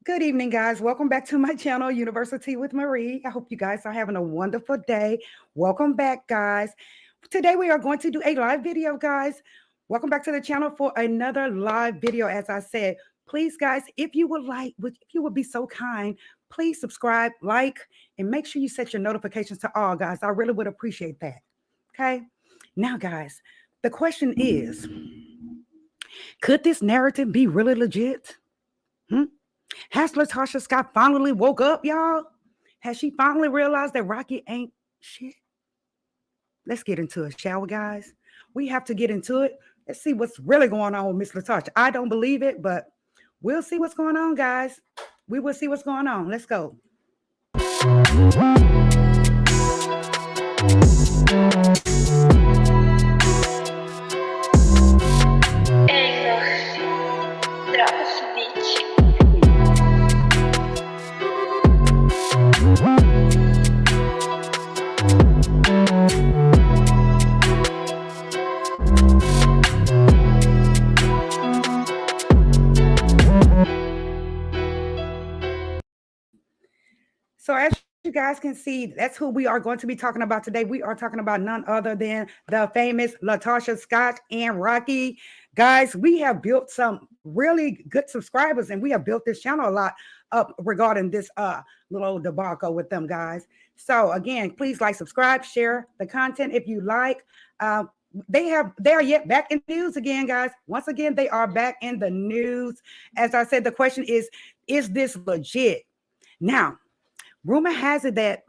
Good evening, guys. Welcome back to my channel, University with Marie. I hope you guys are having a wonderful day. Welcome back, guys. Today we are going to do a live video, guys. Welcome back to the channel for another live video. As I said, please, guys, if you would be so kind, please subscribe, like, and make sure you set your notifications to all, guys. I really would appreciate that. Okay. Now, guys, the question is, could this narrative be really legit? Has Latasha Scott finally woke up, y'all? Has she finally realized that Rocky ain't shit? Let's get into it, shall we, guys? We have to get into it. Let's see what's really going on with Miss Latasha. I don't believe it, but we'll see what's going on, guys. We will see what's going on. Let's go. So as you guys can see, that's who we are going to be talking about today. We are talking about none other than the famous Latasha Scott and Rocky. Guys, we have built some really good subscribers, and we have built this channel a lot up regarding this little debacle with them, guys. So again, please like, subscribe, share the content if you like. They are yet back in the news again, guys. Once again, they are back in the news. As I said, the question is this legit? Now, rumor has it that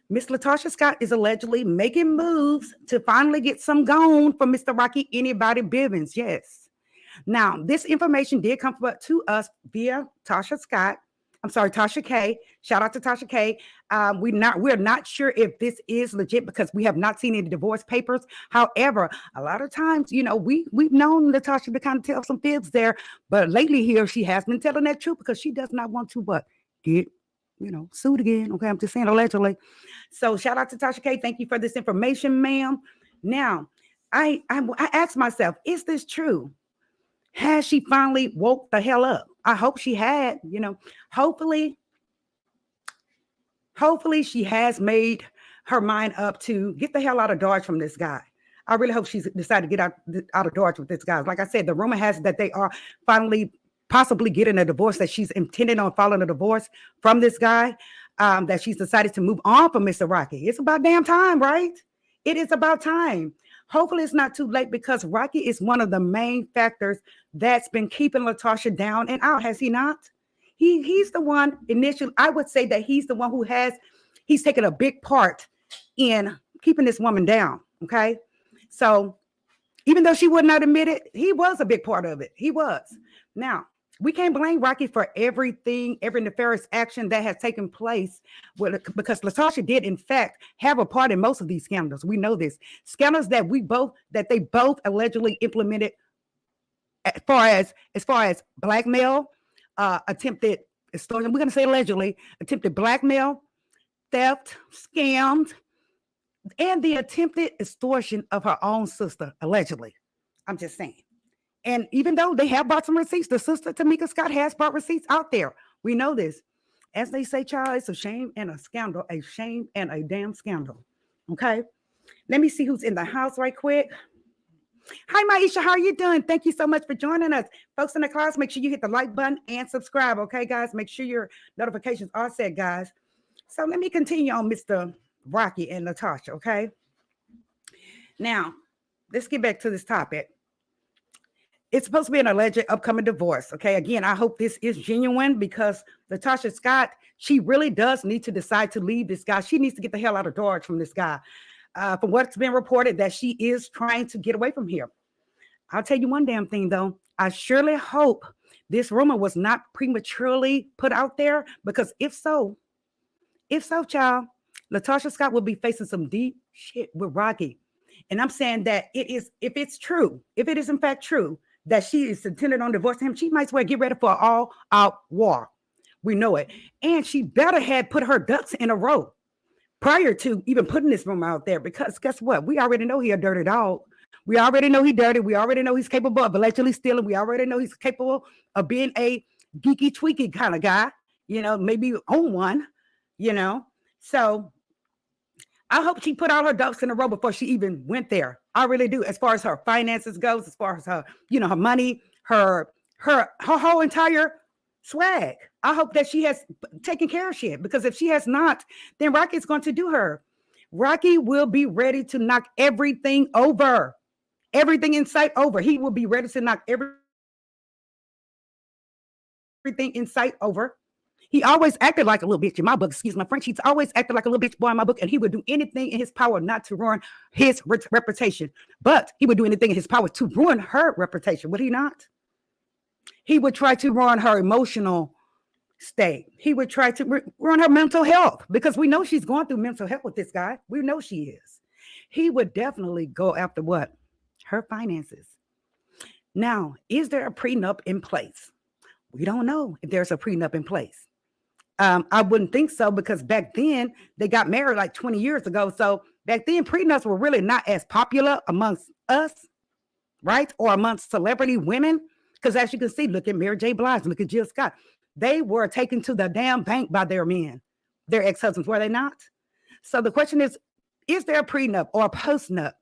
Miss Latasha Scott is allegedly making moves to finally get some gone from Mr. Rocky Anybody Bivens. Yes. Now, this information did come to us via Tasha K. Shout out to Tasha K. We're not sure if this is legit because we have not seen any divorce papers. However, a lot of times, you know, we've known Latasha to kind of tell some fibs there, but lately here she has been telling that truth because she does not want to get sued again. Okay, I'm just saying allegedly. So shout out to Tasha K. Thank you for this information, ma'am. Now, I asked myself, is this true? Has she finally woke the hell up? I hope she had, hopefully she has made her mind up to get the hell out of Dodge from this guy. I really hope she's decided to get out of Dodge with this guy. Like I said, the rumor has it that they are finally possibly getting a divorce, that she's intending on filing a divorce from this guy, that she's decided to move on from Mr. Rocky. It's about damn time, right? It is about time. Hopefully it's not too late because Rocky is one of the main factors that's been keeping Latasha down and out, has he not? He's the one initially, I would say that he's the one he's taken a big part in keeping this woman down, okay? So even though she would not admit it, he was a big part of it. He was. Now, we can't blame Rocky for every nefarious action that has taken place because Latasha did, in fact, have a part in most of these scandals. We know this. Scandals that they both allegedly implemented as far as blackmail, attempted extortion. We're going to say allegedly, attempted blackmail, theft, scams, and the attempted extortion of her own sister, allegedly. I'm just saying. And even though they have brought some receipts, the sister Tamika Scott has brought receipts out there. We know this. As they say, child, it's a shame and a scandal, a shame and a damn scandal. Okay. Let me see who's in the house right quick. Hi, Maisha. How are you doing? Thank you so much for joining us. Folks in the class, make sure you hit the like button and subscribe. Okay, guys? Make sure your notifications are set, guys. So let me continue on Mr. Rocky and Latasha, okay? Now, let's get back to this topic. It's supposed to be an alleged upcoming divorce, okay? Again, I hope this is genuine because Latasha Scott, she really does need to decide to leave this guy. She needs to get the hell out of Dodge from this guy. From what's been reported, that she is trying to get away from here. I'll tell you one damn thing, though. I surely hope this rumor was not prematurely put out there because if so, child, Latasha Scott will be facing some deep shit with Rocky. And I'm saying that if it is in fact true, that she is intended on divorcing him, she might as well get ready for an all-out war. We know it. And she better had put her ducks in a row prior to even putting this rumor out there because guess what? We already know he a dirty dog. We already know he's dirty. We already know he's capable of allegedly stealing. We already know he's capable of being a geeky, tweaky kind of guy. maybe own one, you know. So I hope she put all her ducks in a row before she even went there. I really do. As far as her finances goes, as far as her, her money, her whole entire swag. I hope that she has taken care of shit, because if she has not, then Rocky's going to do her. Rocky will be ready to knock everything over, everything in sight over. He will be ready to knock everything in sight over. He always acted like a little bitch in my book. Excuse my French. He's always acted like a little bitch boy in my book, and he would do anything in his power not to ruin his reputation. But he would do anything in his power to ruin her reputation. Would he not? He would try to ruin her emotional state. He would try to ruin her mental health, because we know she's going through mental health with this guy. We know she is. He would definitely go after what? Her finances. Now, is there a prenup in place? We don't know if there's a prenup in place. I wouldn't think so, because back then they got married like 20 years ago. So back then prenups were really not as popular amongst us, right? Or amongst celebrity women. Because as you can see, look at Mary J. Blige, look at Jill Scott. They were taken to the damn bank by their men, their ex-husbands, were they not? So the question is there a prenup or a postnup?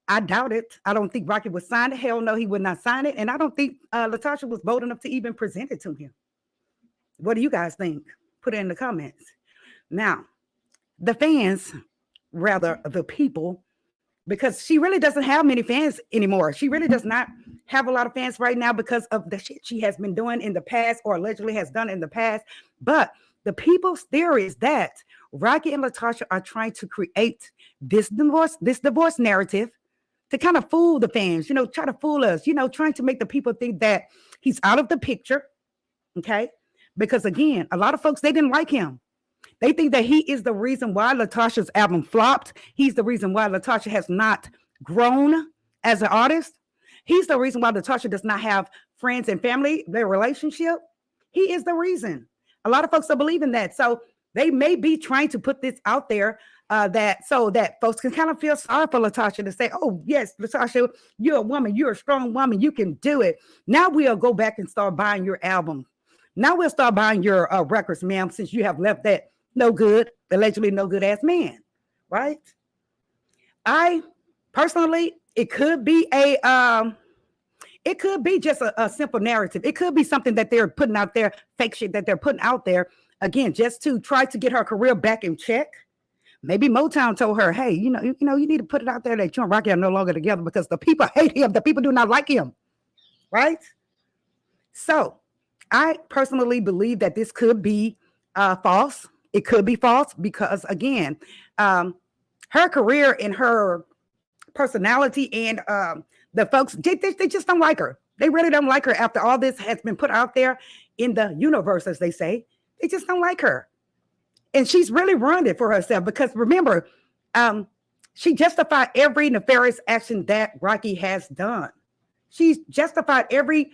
I doubt it. I don't think Rocky would sign it. Hell no, he would not sign it. And I don't think Latasha was bold enough to even present it to him. What do you guys think? Put it in the comments. Now, the fans, rather the people, because she really doesn't have many fans anymore. She really does not have a lot of fans right now because of the shit she has been doing in the past, or allegedly has done in the past. But the people's theory is that Rocky and Latasha are trying to create this divorce narrative to kind of fool the fans, try to fool us, trying to make the people think that he's out of the picture. Okay. Because again, a lot of folks, they didn't like him. They think that he is the reason why Latasha's album flopped. He's the reason why Latasha has not grown as an artist. He's the reason why Latasha does not have friends and family, their relationship. He is the reason. A lot of folks don't believe in that. So they may be trying to put this out there so that folks can kind of feel sorry for Latasha, to say, oh, yes, Latasha, you're a woman. You're a strong woman. You can do it. Now we'll go back and start buying your album. Now we'll start buying your records, ma'am, since you have left that allegedly no good ass man, right? I personally, it could be just a simple narrative. It could be something that they're putting out there, fake shit that they're putting out there, again, just to try to get her career back in check. Maybe Motown told her, hey, you need to put it out there that you and Rocky are no longer together, because the people hate him. The people do not like him, right? So I personally believe that this could be false. It could be false because, again, her career and her personality and the folks, they just don't like her. They really don't like her after all this has been put out there in the universe, as they say. They just don't like her. And she's really ruined it for herself, because remember, she justified every nefarious action that Rocky has done. She's justified every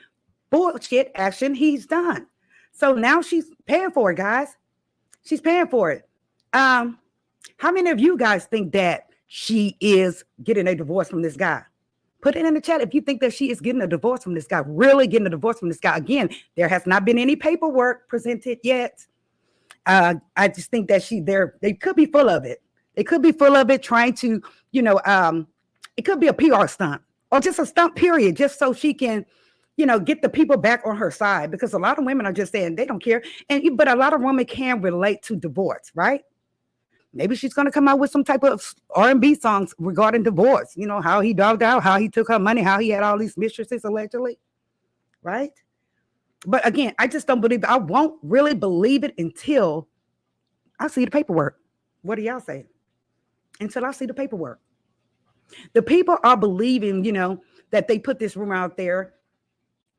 bullshit action he's done. So now she's paying for it, guys. She's paying for it. How many of you guys think that she is getting a divorce from this guy? Put it in the chat if you think that she is getting a divorce from this guy, really getting a divorce from this guy. Again, there has not been any paperwork presented yet. I just think that they could be full of it. They could be full of it, trying to, it could be a PR stunt, or just a stunt period, just so she can, get the people back on her side, because a lot of women are just saying they don't care. But a lot of women can relate to divorce, right? Maybe she's going to come out with some type of R&B songs regarding divorce, how he dogged out, how he took her money, how he had all these mistresses allegedly, right? But again, I just don't believe it. I won't really believe it until I see the paperwork. What do y'all say? Until I see the paperwork. The people are believing, that they put this rumor out there,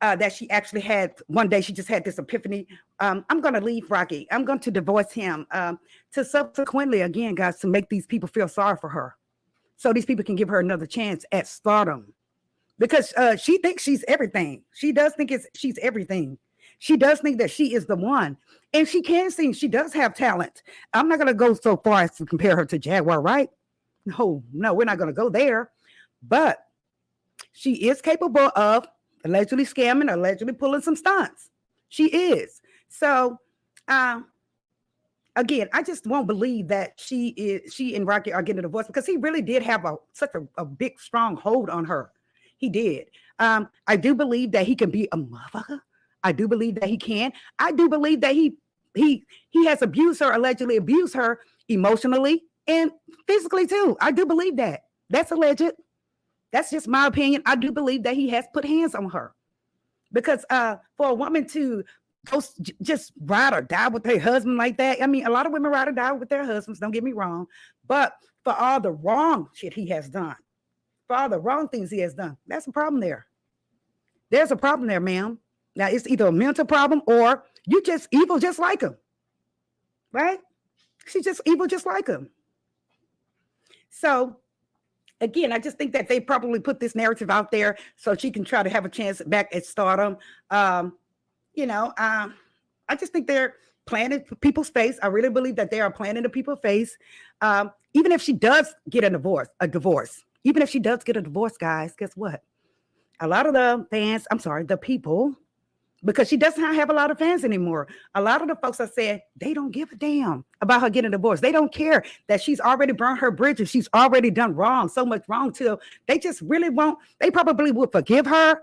that she actually had, one day she just had this epiphany. I'm going to leave Rocky. I'm going to divorce him, to subsequently, again, guys, to make these people feel sorry for her. So these people can give her another chance at stardom, because she thinks she's everything. She does think she's everything. She does think that she is the one, and she can sing. She does have talent. I'm not going to go so far as to compare her to Jaguar, right? No, we're not going to go there. But she is capable of allegedly scamming, allegedly pulling some stunts. She is. So Um, Again, I just won't believe that she and Rocky are getting a divorce because he really did have such a big strong hold on her. He did. I do believe that he can be a motherfucker. I do believe that he can. I do believe that he has abused her, allegedly abused her emotionally and physically too. I do believe that. That's alleged. That's just my opinion. I do believe that he has put hands on her because for a woman to go just ride or die with her husband like that. I mean, a lot of women ride or die with their husbands, don't get me wrong, but for all the wrong shit he has done, for all the wrong things he has done, that's a problem there. There's a problem there, ma'am. Now, it's either a mental problem or you just evil just like him, right? She's just evil just like him. So, again, I just think that they probably put this narrative out there so she can try to have a chance back at stardom. I just think they're playing in people's face. I really believe that they are playing in the people's face. Even if she does get a divorce, even if she does get a divorce, guys, guess what? A lot of the fans, the people, because she does not have a lot of fans anymore. A lot of the folks are saying they don't give a damn about her getting a divorce. They don't care that she's already burned her bridges. She's already done wrong, so much wrong till they just really won't. They probably would forgive her,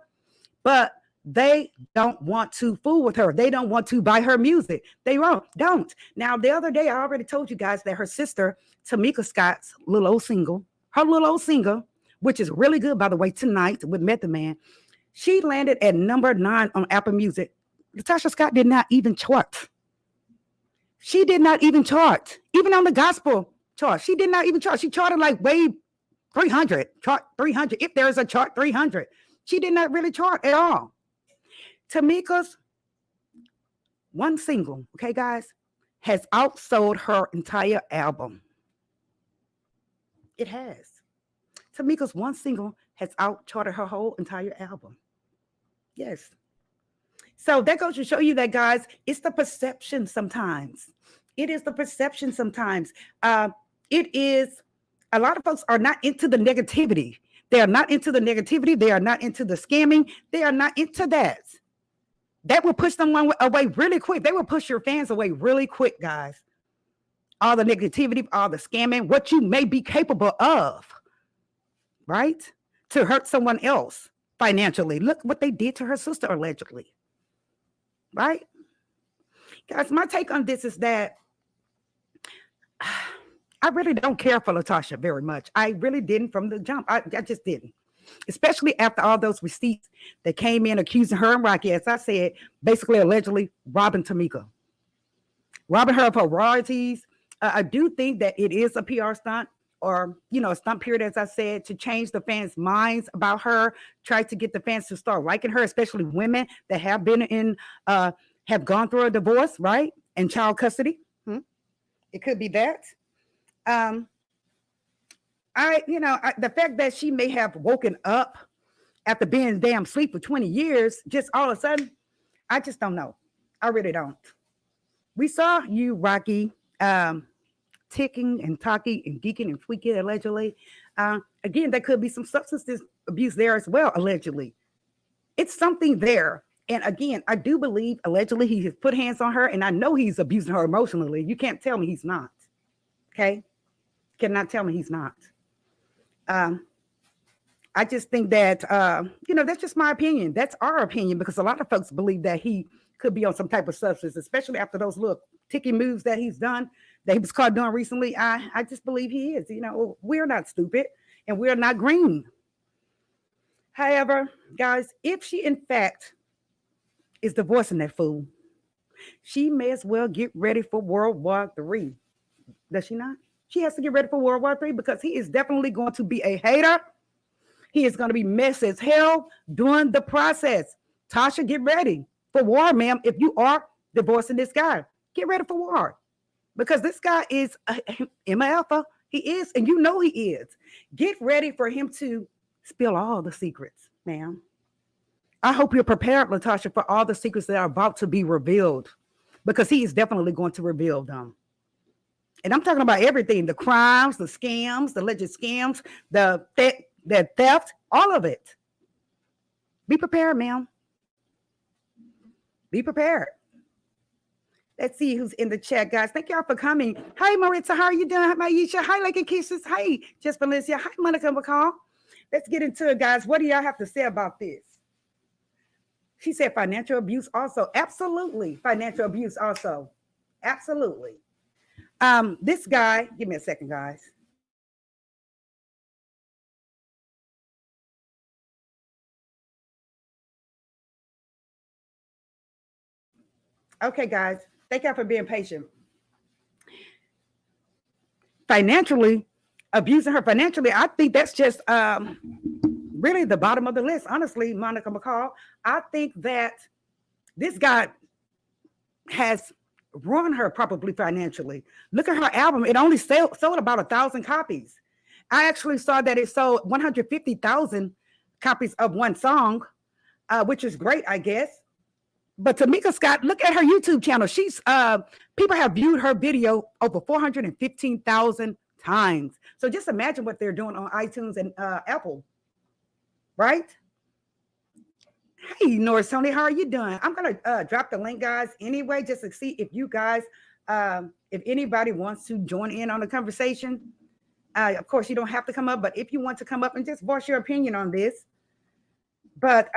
but they don't want to fool with her. They don't want to buy her music. They don't. Now, the other day, I already told you guys that her sister, Tamika Scott's her little old single, which is really good, by the way, Tonight with Method Man, she landed at number 9 on Apple Music. Latasha Scott did not even chart. She did not even chart. Even on the gospel chart, she did not even chart. She charted like way 300, chart 300. If there is a chart 300, she did not really chart at all. Tamika's one single, okay, guys, has outsold her entire album. It has. Tamika's one single has outcharted her whole entire album. Yes. So that goes to show you that, guys, it's the perception sometimes. It is the perception sometimes. It is, a lot of folks are not into the negativity. They are not into the negativity. They are not into the scamming. They are not into that. That will push someone away really quick. They will push your fans away really quick, guys. All the negativity, all the scamming, what you may be capable of, right? To hurt someone else financially. Look what they did to her sister, allegedly. Right? Guys, my take on this is that I really don't care for Latasha very much. I really didn't from the jump. I just didn't. Especially after all those receipts that came in accusing her and Rocky, as I said, basically allegedly robbing Tamika. Robbing her of her royalties. I do think that it is a PR stunt or, a stunt period, as I said, to change the fans' minds about her, try to get the fans to start liking her, especially women that have been have gone through a divorce, right? And child custody. It could be that. The fact that she may have woken up after being damn asleep for 20 years, just all of a sudden, I just don't know. I really don't. We saw you, Rocky, ticking and talking and geeking and tweaking, allegedly. Again, there could be some substance abuse there as well, allegedly. It's something there. And again, I do believe, allegedly, he has put hands on her, and I know he's abusing her emotionally. You can't tell me he's not. Okay? Cannot tell me he's not. I just think that, that's just my opinion. That's our opinion, because a lot of folks believe that he could be on some type of substance, especially after those little ticky moves that he's done, that he was caught doing recently. I just believe he is. We're not stupid and we're not green. However, guys, if she in fact is divorcing that fool, she may as well get ready for World War III. Does she not? She has to get ready for World War III, because he is definitely going to be a hater. He is going to be messy as hell during the process. Tasha, get ready for war, ma'am. If you are divorcing this guy, get ready for war, because this guy is MF. He is, and you know he is. Get ready for him to spill all the secrets, ma'am. I hope you're prepared, Latasha, for all the secrets that are about to be revealed, because he is definitely going to reveal them. And I'm talking about everything: the crimes, the scams, the alleged scams, the theft, all of it. Be prepared, ma'am. Be prepared. Let's see who's in the chat, guys. Thank y'all for coming. Hi, Maritza. How are you doing? Hi, Maisha. Hi, Lake and Kisses. Hi, Just Valencia. Hi, Monica McCall. Let's get into it, guys. What do y'all have to say about this? She said financial abuse also. Absolutely. Financial abuse also. Absolutely. This guy, give me a second, guys. Okay, guys. Thank y'all for being patient. Financially, abusing her financially, I think that's just really the bottom of the list. Honestly, Monica McCall, I think that this guy has ruined her probably financially. Look at her album. It only sold about 1,000 copies. I actually saw that it sold 150,000 copies of one song, which is great, I guess. But Tamika Scott, look at her YouTube channel. She's people have viewed her video over 415,000 times. So just imagine what they're doing on iTunes and Apple, right? Hey, Norris Tony, how are you doing? I'm gonna drop the link, guys, anyway, just to see if you guys, if anybody wants to join in on the conversation. Of course, you don't have to come up, but if you want to come up and just voice your opinion on this. But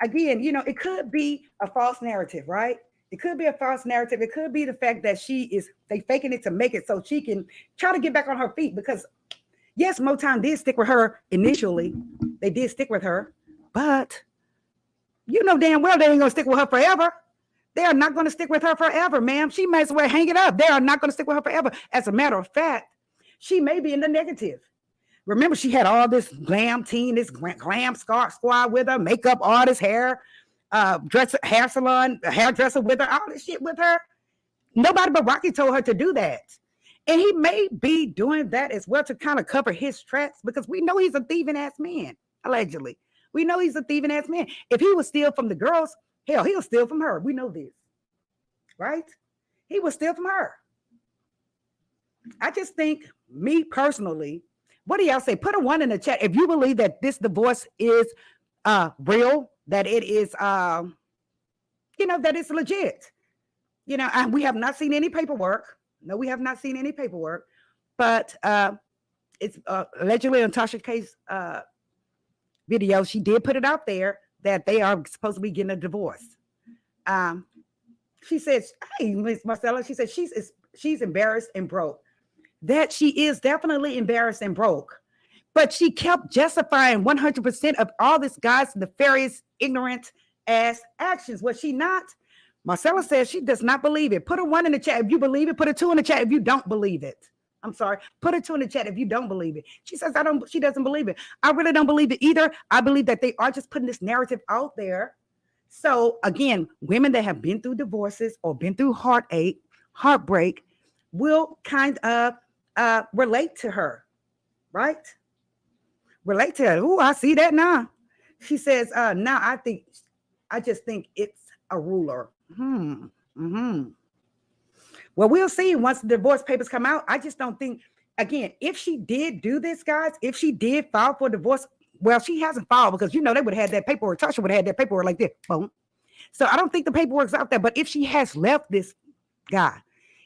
again, you know, it could be a false narrative, right? It could be a false narrative. It could be the fact that they faking it to make it so she can try to get back on her feet. Because yes, Motown did stick with her initially. They did stick with her, but you know damn well they ain't gonna stick with her forever. They are not going to stick with her forever, ma'am. She might as well hang it up. They are not going to stick with her forever. As a matter of fact, she may be in the negative. Remember, she had all this glam team, this glam squad with her, makeup artist, hair salon, hairdresser with her, all this shit with her. Nobody but Rocky told her to do that. And he may be doing that as well to kind of cover his tracks, because we know he's a thieving ass man, allegedly. We know he's a thieving ass man. If he would steal from the girls, hell, he'll steal from her. We know this, right? He will steal from her. I just think, me personally, what do y'all say? Put a 1 in the chat if you believe that this divorce is real, that it is, you know, that it's legit. You know, we have not seen any paperwork. No, we have not seen any paperwork. But it's allegedly on Tasha K's video. She did put it out there that they are supposed to be getting a divorce. She says, hey, Miss Marcella, she said she's embarrassed and broke. That she is definitely embarrassed and broke. But she kept justifying 100% of all this guy's nefarious, ignorant ass actions. Was she not? Marcella says she does not believe it. Put a 1 in the chat if you believe it. Put a 2 in the chat if you don't believe it. I'm sorry. Put a 2 in the chat if you don't believe it. She says she doesn't believe it. I really don't believe it either. I believe that they are just putting this narrative out there. So again, women that have been through divorces or been through heartbreak will kind of relate to her, right? Relate to her. Oh, I see that now. She says, now I just think it's a ruler. Well, we'll see once the divorce papers come out. I just don't think, again, if she did do this, guys, if she did file for divorce, well, she hasn't filed because, you know, they would have had that paperwork. Tasha would have had that paperwork like this. Boom. So I don't think the paperwork's out there. But if she has left this guy,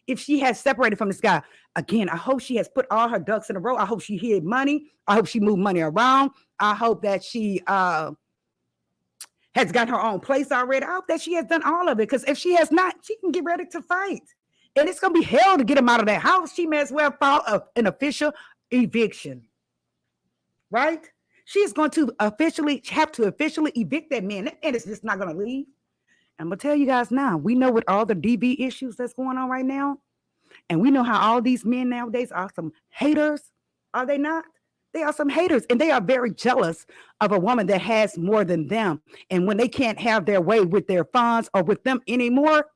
if she has separated from this guy, again, I hope she has put all her ducks in a row. I hope she hid money. I hope she moved money around. I hope that she has got her own place already. I hope that she has done all of it, because if she has not, she can get ready to fight. And it's going to be hell to get him out of that house. She may as well file an official eviction, right? She's going to officially evict that man, and it's just not going to leave. I'm going to tell you guys now, we know with all the DV issues that's going on right now, and we know how all these men nowadays are some haters, are they not? They are some haters, and they are very jealous of a woman that has more than them. And when they can't have their way with their funds or with them anymore,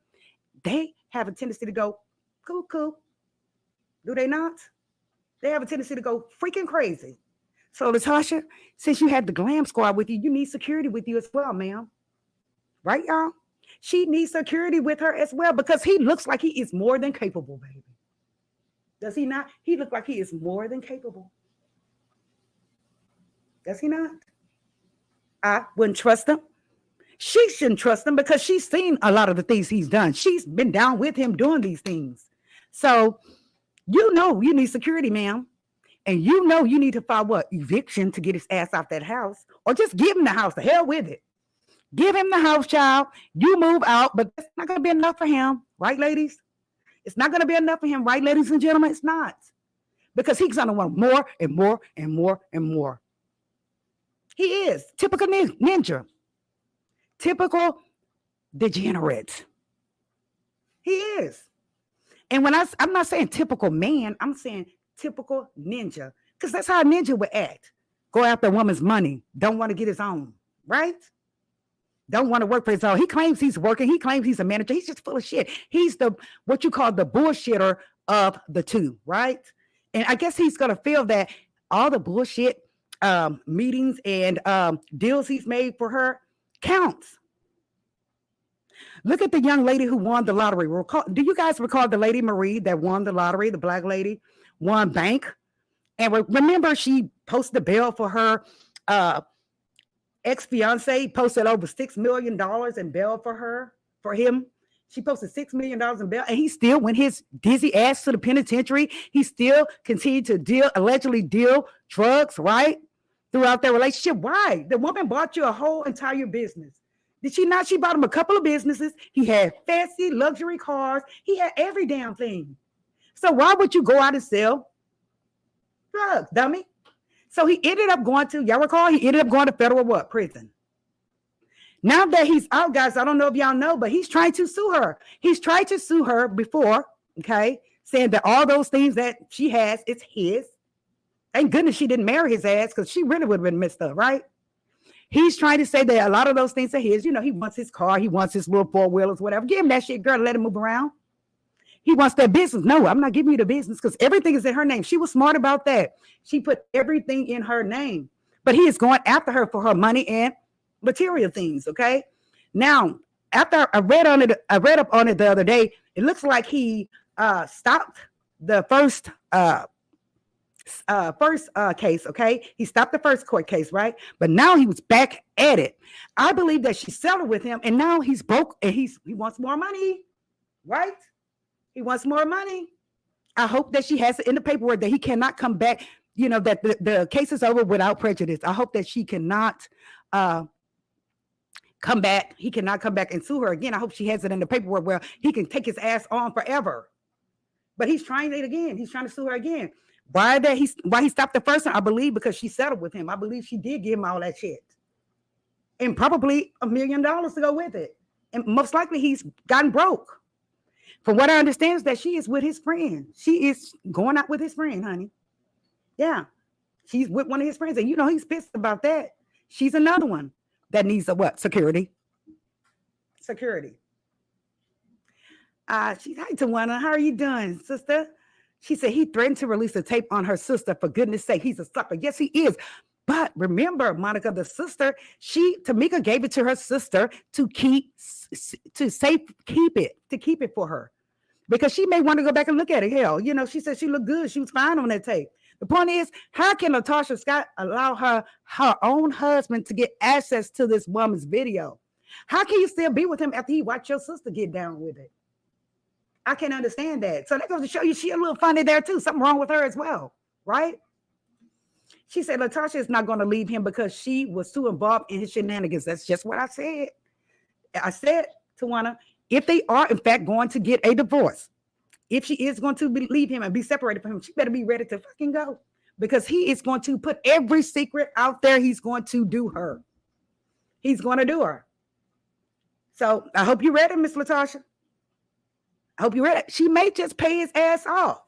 they have a tendency to go cuckoo. Do they not? They have a tendency to go freaking crazy. So, Latasha, since you had the glam squad with you, you need security with you as well, ma'am. Right, y'all? She needs security with her as well, because he looks like he is more than capable, baby. Does he not? He looks like he is more than capable. Does he not? I wouldn't trust him. She shouldn't trust him because she's seen a lot of the things he's done. She's been down with him doing these things. So you know you need security, ma'am. And you know you need to file what? Eviction to get his ass out that house. Or just give him the house. The hell with it. Give him the house, child. You move out, but it's not going to be enough for him. Right, ladies? It's not going to be enough for him, right, ladies and gentlemen? It's not. Because he's going to want more and more and more and more. He is. Typical ninja. Typical degenerate. He is. And when I'm not saying typical man, I'm saying typical ninja. Because that's how a ninja would act. Go after a woman's money. Don't want to get his own. Right? Don't want to work for his own. He claims he's working. He claims he's a manager. He's just full of shit. He's the what you call the bullshitter of the two, right? And I guess he's gonna feel that all the bullshit meetings and deals he's made for her counts. Look at the young lady who won the lottery. Do you guys recall the lady Marie that won the lottery? The black lady won bank, and remember she posted the bill for her ex-fiance. Posted over $6 million in bail for him. She posted $6 million in bail, and he still went his dizzy ass to the penitentiary. He still continued to allegedly deal drugs, right? Throughout their relationship. Why? The woman bought you a whole entire business. Did she not? She bought him a couple of businesses. He had fancy luxury cars. He had every damn thing. So why would you go out and sell drugs, dummy? So he ended up going to, y'all recall, he ended up going to federal what? Prison. Now that he's out, guys, I don't know if y'all know, but he's trying to sue her. He's tried to sue her before, okay, saying that all those things that she has, it's his. Thank goodness she didn't marry his ass because she really would have been messed up, right? He's trying to say that a lot of those things are his. You know, he wants his car. He wants his little four-wheelers, whatever. Give him that shit, girl, let him move around. He wants that business. No, I'm not giving you the business because everything is in her name. She was smart about that. She put everything in her name. But he is going after her for her money and material things, okay? Now, after I read up on it the other day, it looks like he stopped the first case, okay? He stopped the first court case, right? But now he was back at it. I believe that she settled with him, and now he's broke, and he wants more money, right? He wants more money. I hope that she has it in the paperwork that he cannot come back, you know, that the case is over without prejudice. I hope that she cannot come back. He cannot come back and sue her again. I hope she has it in the paperwork where he can take his ass on forever. But he's trying it again. He's trying to sue her again. Why he stopped the first one? I believe because she settled with him. I believe she did give him all that shit. And probably $1 million to go with it. And most likely he's gotten broke. From what I understand is that she is with his friend. She is going out with his friend, honey. Yeah. She's with one of his friends. And you know he's pissed about that. She's another one that needs a what? Security. Security. She's hi Tawana. How are you doing, sister? She said he threatened to release a tape on her sister. For goodness sake, he's a sucker. Yes, he is. But remember, Monica, the sister, Tamika gave it to her sister to keep it for her. Because she may want to go back and look at it. Hell, you know, she said she looked good. She was fine on that tape. The point is, how can Latasha Scott allow her own husband to get access to this woman's video? How can you still be with him after he watched your sister get down with it? I can't understand that. So that goes to show you she's a little funny there too. Something wrong with her as well, right? She said Latasha is not going to leave him because she was too involved in his shenanigans. That's just what I said. I said, Tawana, if they are in fact going to get a divorce, if she is going to leave him and be separated from him, she better be ready to fucking go because he is going to put every secret out there. He's going to do her. He's going to do her. So I hope you read it, Miss Latasha. I hope you read it. She may just pay his ass off.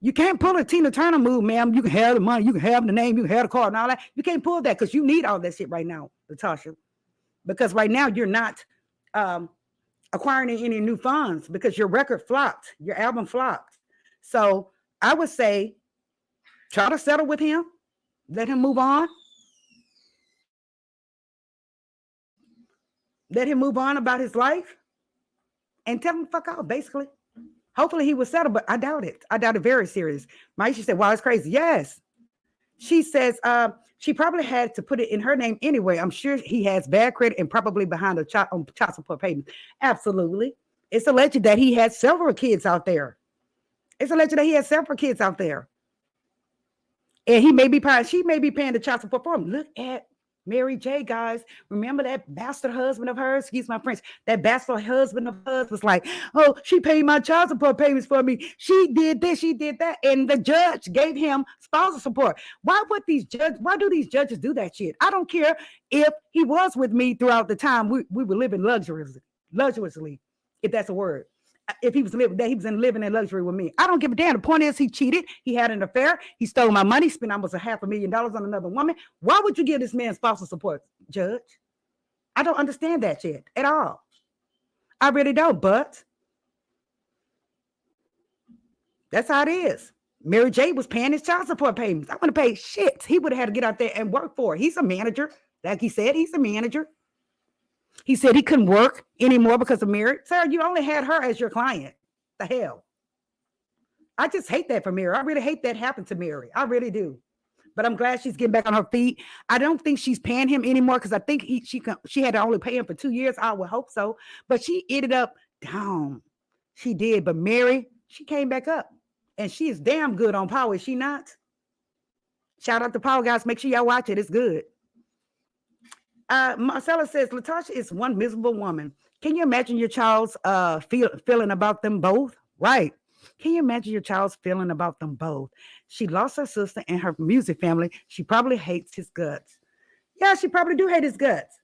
You can't pull a Tina Turner move, ma'am. You can have the money, you can have the name, you can have the car and all that. You can't pull that because you need all that shit right now, Latasha. Because right now you're not acquiring any new funds because your record flopped, your album flopped. So I would say try to settle with him, let him move on. Let him move on about his life and tell him fuck off, basically. Hopefully he will settle, but I doubt it. I doubt it very serious. Maisha said, wow, it's crazy. Yes. She says, She probably had to put it in her name anyway. I'm sure he has bad credit and probably behind a child support payment. Absolutely. It's alleged that he had several kids out there. It's alleged that he has several kids out there. And she may be paying the child support for him. Look at Mary J, guys. Remember that bastard husband of hers? Excuse my French. That bastard husband of hers was like, oh, she paid my child support payments for me. She did this, she did that. And the judge gave him spousal support. Why do these judges do that shit? I don't care if he was with me throughout the time we were living luxuriously, if that's a word. If he was living in luxury with me, I don't give a damn. The point is, he cheated. He had an affair. He stole my money. Spent almost $500,000 on another woman. Why would you give this man spousal support, Judge? I don't understand that shit at all. I really don't. But that's how it is. Mary J was paying his child support payments. I wouldn't pay shit. He would have had to get out there and work for it. He's a manager, like he said. He's a manager. He said he couldn't work anymore because of Mary. Sir, you only had her as your client. The hell. I just hate that for Mary. I really hate that happened to Mary. I really do. But I'm glad she's getting back on her feet. I don't think she's paying him anymore because I think she had to only pay him for 2 years. I would hope so. But she ended up down. She did. But Mary, she came back up. And she is damn good on Power, is she not? Shout out to Power, guys. Make sure y'all watch it. It's good. Marcella says, Latasha is one miserable woman. Can you imagine your child's feeling about them both? Right. Can you imagine your child's feeling about them both? She lost her sister and her music family. She probably hates his guts. Yeah, she probably do hate his guts.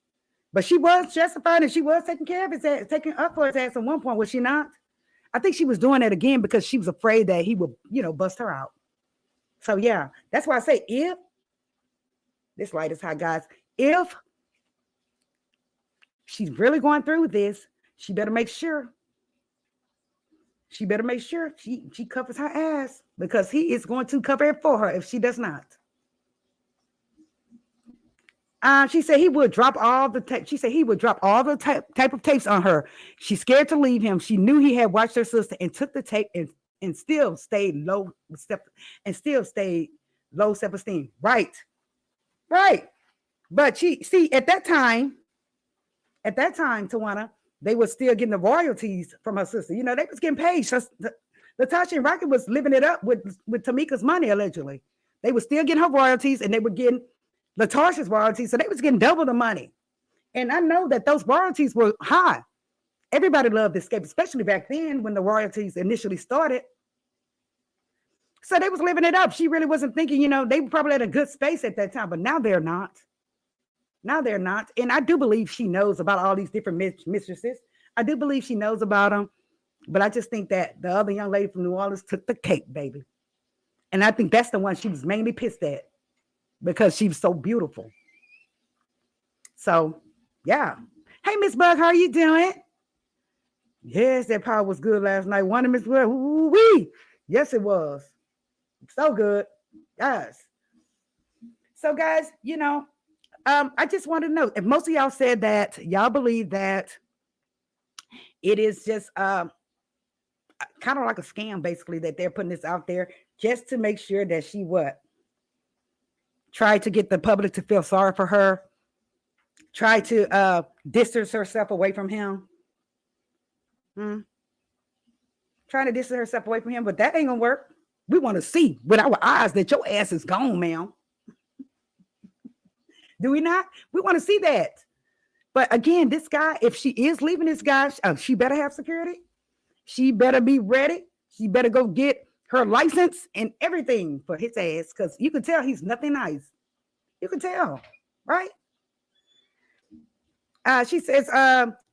But she was justified and she was taking care of his ass, taking up for his ass at one point, was she not? I think she was doing that again because she was afraid that he would, bust her out. So yeah, that's why I say if, this light is hot, guys, if she's really going through with this, she better make sure. She covers her ass because he is going to cover it for her if she does not. She said he would drop all the tape. She said he would drop all the type of tapes on her. She's scared to leave him. She knew he had watched her sister and took the tape and still stayed low self-esteem. Right. But at that time, Tawana, they were still getting the royalties from her sister. They was getting paid. Latasha and Rocky was living it up with Tamika's money, allegedly. They were still getting her royalties and they were getting Latasha's royalties. So they was getting double the money. And I know that those royalties were high. Everybody loved Escape, especially back then when the royalties initially started. So they was living it up. She really wasn't thinking, they were probably at a good space at that time, but now they're not. And I do believe she knows about all these different mistresses. I do believe she knows about them. But I just think that the other young lady from New Orleans took the cake, baby. And I think that's the one she was mainly pissed at because she was so beautiful. So, yeah. Hey, Miss Bug, how are you doing? Yes, that power was good last night. One of Miss Bug, woo-wee. Yes, it was. So good. Yes. So, guys, I just want to know if most of y'all said that y'all believe that it is just kind of like a scam, basically, that they're putting this out there just to make sure that she try to get the public to feel sorry for her, try to distance herself away from him. Trying to distance herself away from him, but that ain't gonna work. We want to see with our eyes that your ass is gone, ma'am. Do we not? We want to see that. But again, this guy, if she is leaving this guy, she better have security. She better be ready. She better go get her license and everything for his ass because you can tell he's nothing nice. You can tell, right? She says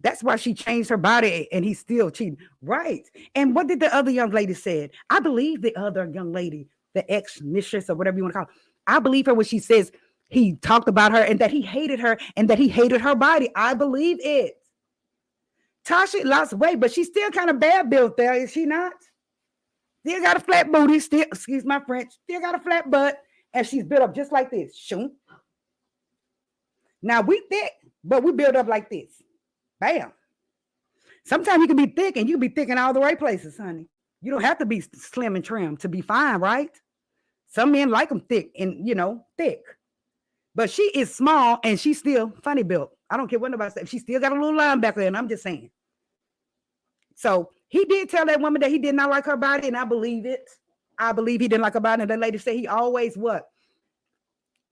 that's why she changed her body and he's still cheating. Right. And what did the other young lady say? I believe the other young lady, the ex-mistress or whatever you want to call it. I believe her when she says he talked about her and that he hated her and that he hated her body. I believe it. Tasha lost weight, but she's still kind of bad built there, is she not? Still got a flat booty, still, excuse my French, still got a flat butt, and she's built up just like this. Shoom. Now we thick, but we build up like this. Bam. Sometimes you can be thick and you can be thick in all the right places, honey. You don't have to be slim and trim to be fine, right? Some men like them thick and, thick. But she is small and she's still funny built. I don't care what nobody says. She still got a little linebacker, and I'm just saying. So he did tell that woman that he did not like her body, and I believe it. I believe he didn't like her body. And that lady said he always what?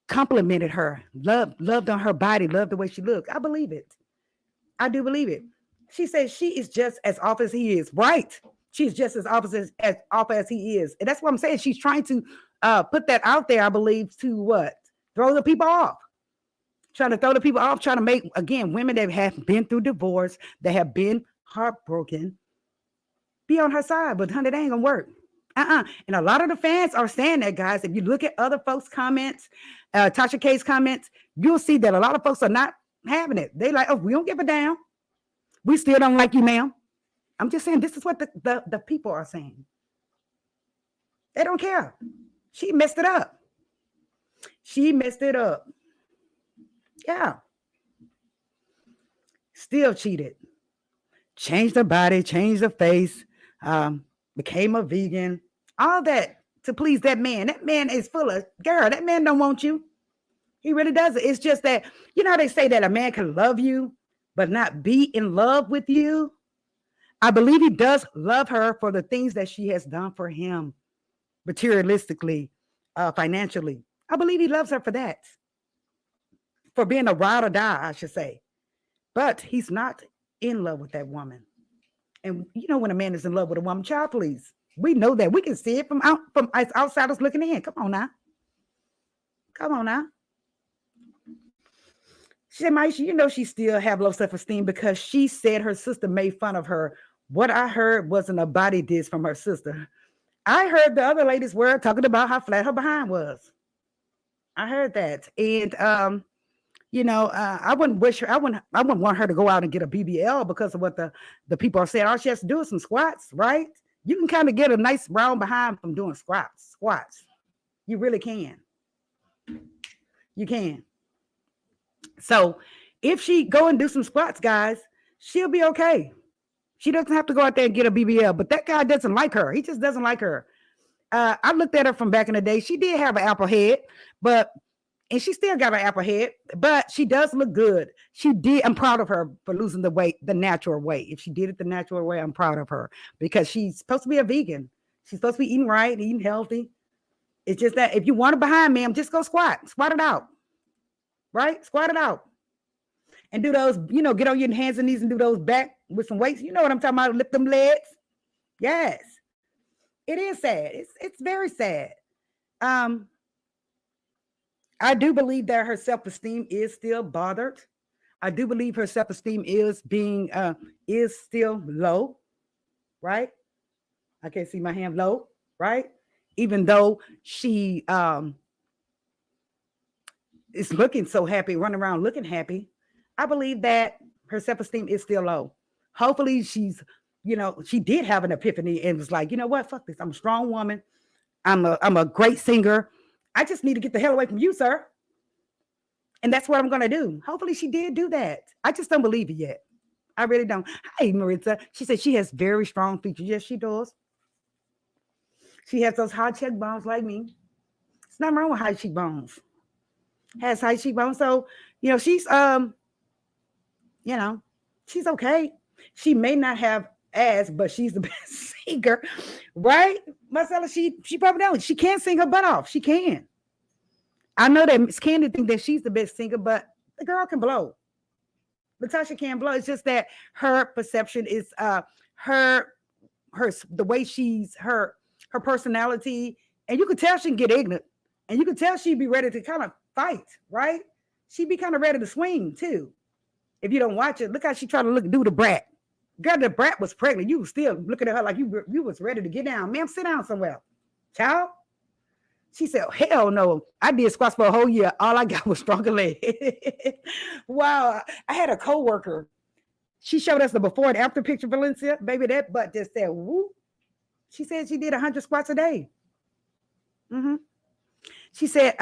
Complimented her, loved on her body, loved the way she looked. I believe it. I do believe it. She said she is just as off as he is. Right. She's just as off as he is. And that's what I'm saying. She's trying to put that out there, I believe, to what? Throw the people off. Trying to throw the people off, trying to make, again, women that have been through divorce, that have been heartbroken, be on her side. But honey, that ain't gonna work. And a lot of the fans are saying that, guys. If you look at other folks' comments, Tasha K's comments, you'll see that a lot of folks are not having it. They like, oh, we don't give a damn. We still don't like you, ma'am. I'm just saying, this is what the people are saying. They don't care. She messed it up. She messed it up. Yeah. Still cheated. Changed her body, changed her face, became a vegan. All that to please that man. That man is full of, girl, that man don't want you. He really doesn't. It's just that, you know, they say that a man can love you, but not be in love with you. I believe he does love her for the things that she has done for him, materialistically, financially. I believe he loves her for that. For being a ride or die, I should say. But he's not in love with that woman. And you know when a man is in love with a woman, child, please. We know that. We can see it from outsiders looking in. Come on now. Come on now. She said, Maisha, you know she still have low self-esteem because she said her sister made fun of her. What I heard wasn't a body diss from her sister. I heard the other ladies were talking about how flat her behind was. I heard that. And you know, I wouldn't wish her, I wouldn't want her to go out and get a BBL because of what the people are saying. All she has to do is some squats, right? You can kind of get a nice round behind from doing squats. You really can. You can. So if she go and do some squats, guys, she'll be okay. She doesn't have to go out there and get a BBL, but that guy doesn't like her. He just doesn't like her. I looked at her from back in the day. She did have an apple head, and she still got an apple head, but she does look good. She did. I'm proud of her for losing the weight the natural way. If she did it the natural way, I'm proud of her because she's supposed to be a vegan. She's supposed to be eating right, eating healthy. It's just that if you want it behind, ma'am, just go squat it out. Right? Squat it out. And do those, you know, get on your hands and knees and do those back with some weights. You know what I'm talking about? Lift them legs. Yes. It is sad. It's very sad. I do believe that her self-esteem is still bothered. I do believe her self-esteem is still low, right? I can't see my hand low, right? Even though she is looking so happy, running around looking happy, I believe that her self-esteem is still low. Hopefully she's, you know, she did have an epiphany and was like, you know what, fuck this. I'm a strong woman. I'm a great singer. I just need to get the hell away from you, sir. And that's what I'm going to do. Hopefully she did do that. I just don't believe it yet. I really don't. Hi, Maritza. She said she has very strong features. Yes, she does. She has those high cheekbones like me. It's not wrong with high cheekbones. Has high cheekbones. So, you know, she's she's okay. She may not have ass, but she's the best singer, right? Marcella, she probably don't. She can sing her butt off. She can. I know that Miss Candy think that she's the best singer, but the girl can blow. Latasha can blow. It's just that her perception is her the way she's her personality, and you could tell she can get ignorant, and you could tell she'd be ready to kind of fight, right? She'd be kind of ready to swing too. If you don't watch it, look how she tried to do the brat. Girl, the brat was pregnant. You were still looking at her like you was ready to get down. Ma'am, sit down somewhere. Child. She said, hell no. I did squats for a whole year. All I got was stronger legs. Wow. I had a coworker. She showed us the before and after picture, Valencia. Baby, that butt just said, whoop. She said she did 100 squats a day. Mm-hmm. She said,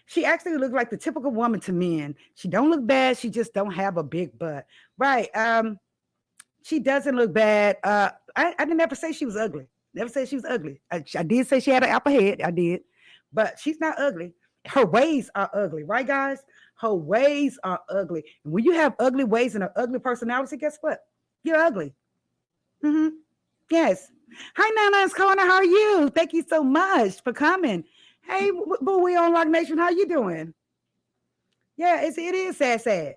she actually looked like the typical woman to men. She don't look bad. She just don't have a big butt. Right. She doesn't look bad. I didn't ever say she was ugly. Never say she was ugly. I did say she had an apple head. I did. But she's not ugly. her ways are ugly, right, guys? Her ways are ugly. And when you have ugly ways and an ugly personality, guess what? You're ugly. Mm-hmm. Yes. Hi, Nana's Corner. How are you? Thank you so much for coming. Hey, Boo, we on Rock Nation. How you doing? Yeah, it is sad.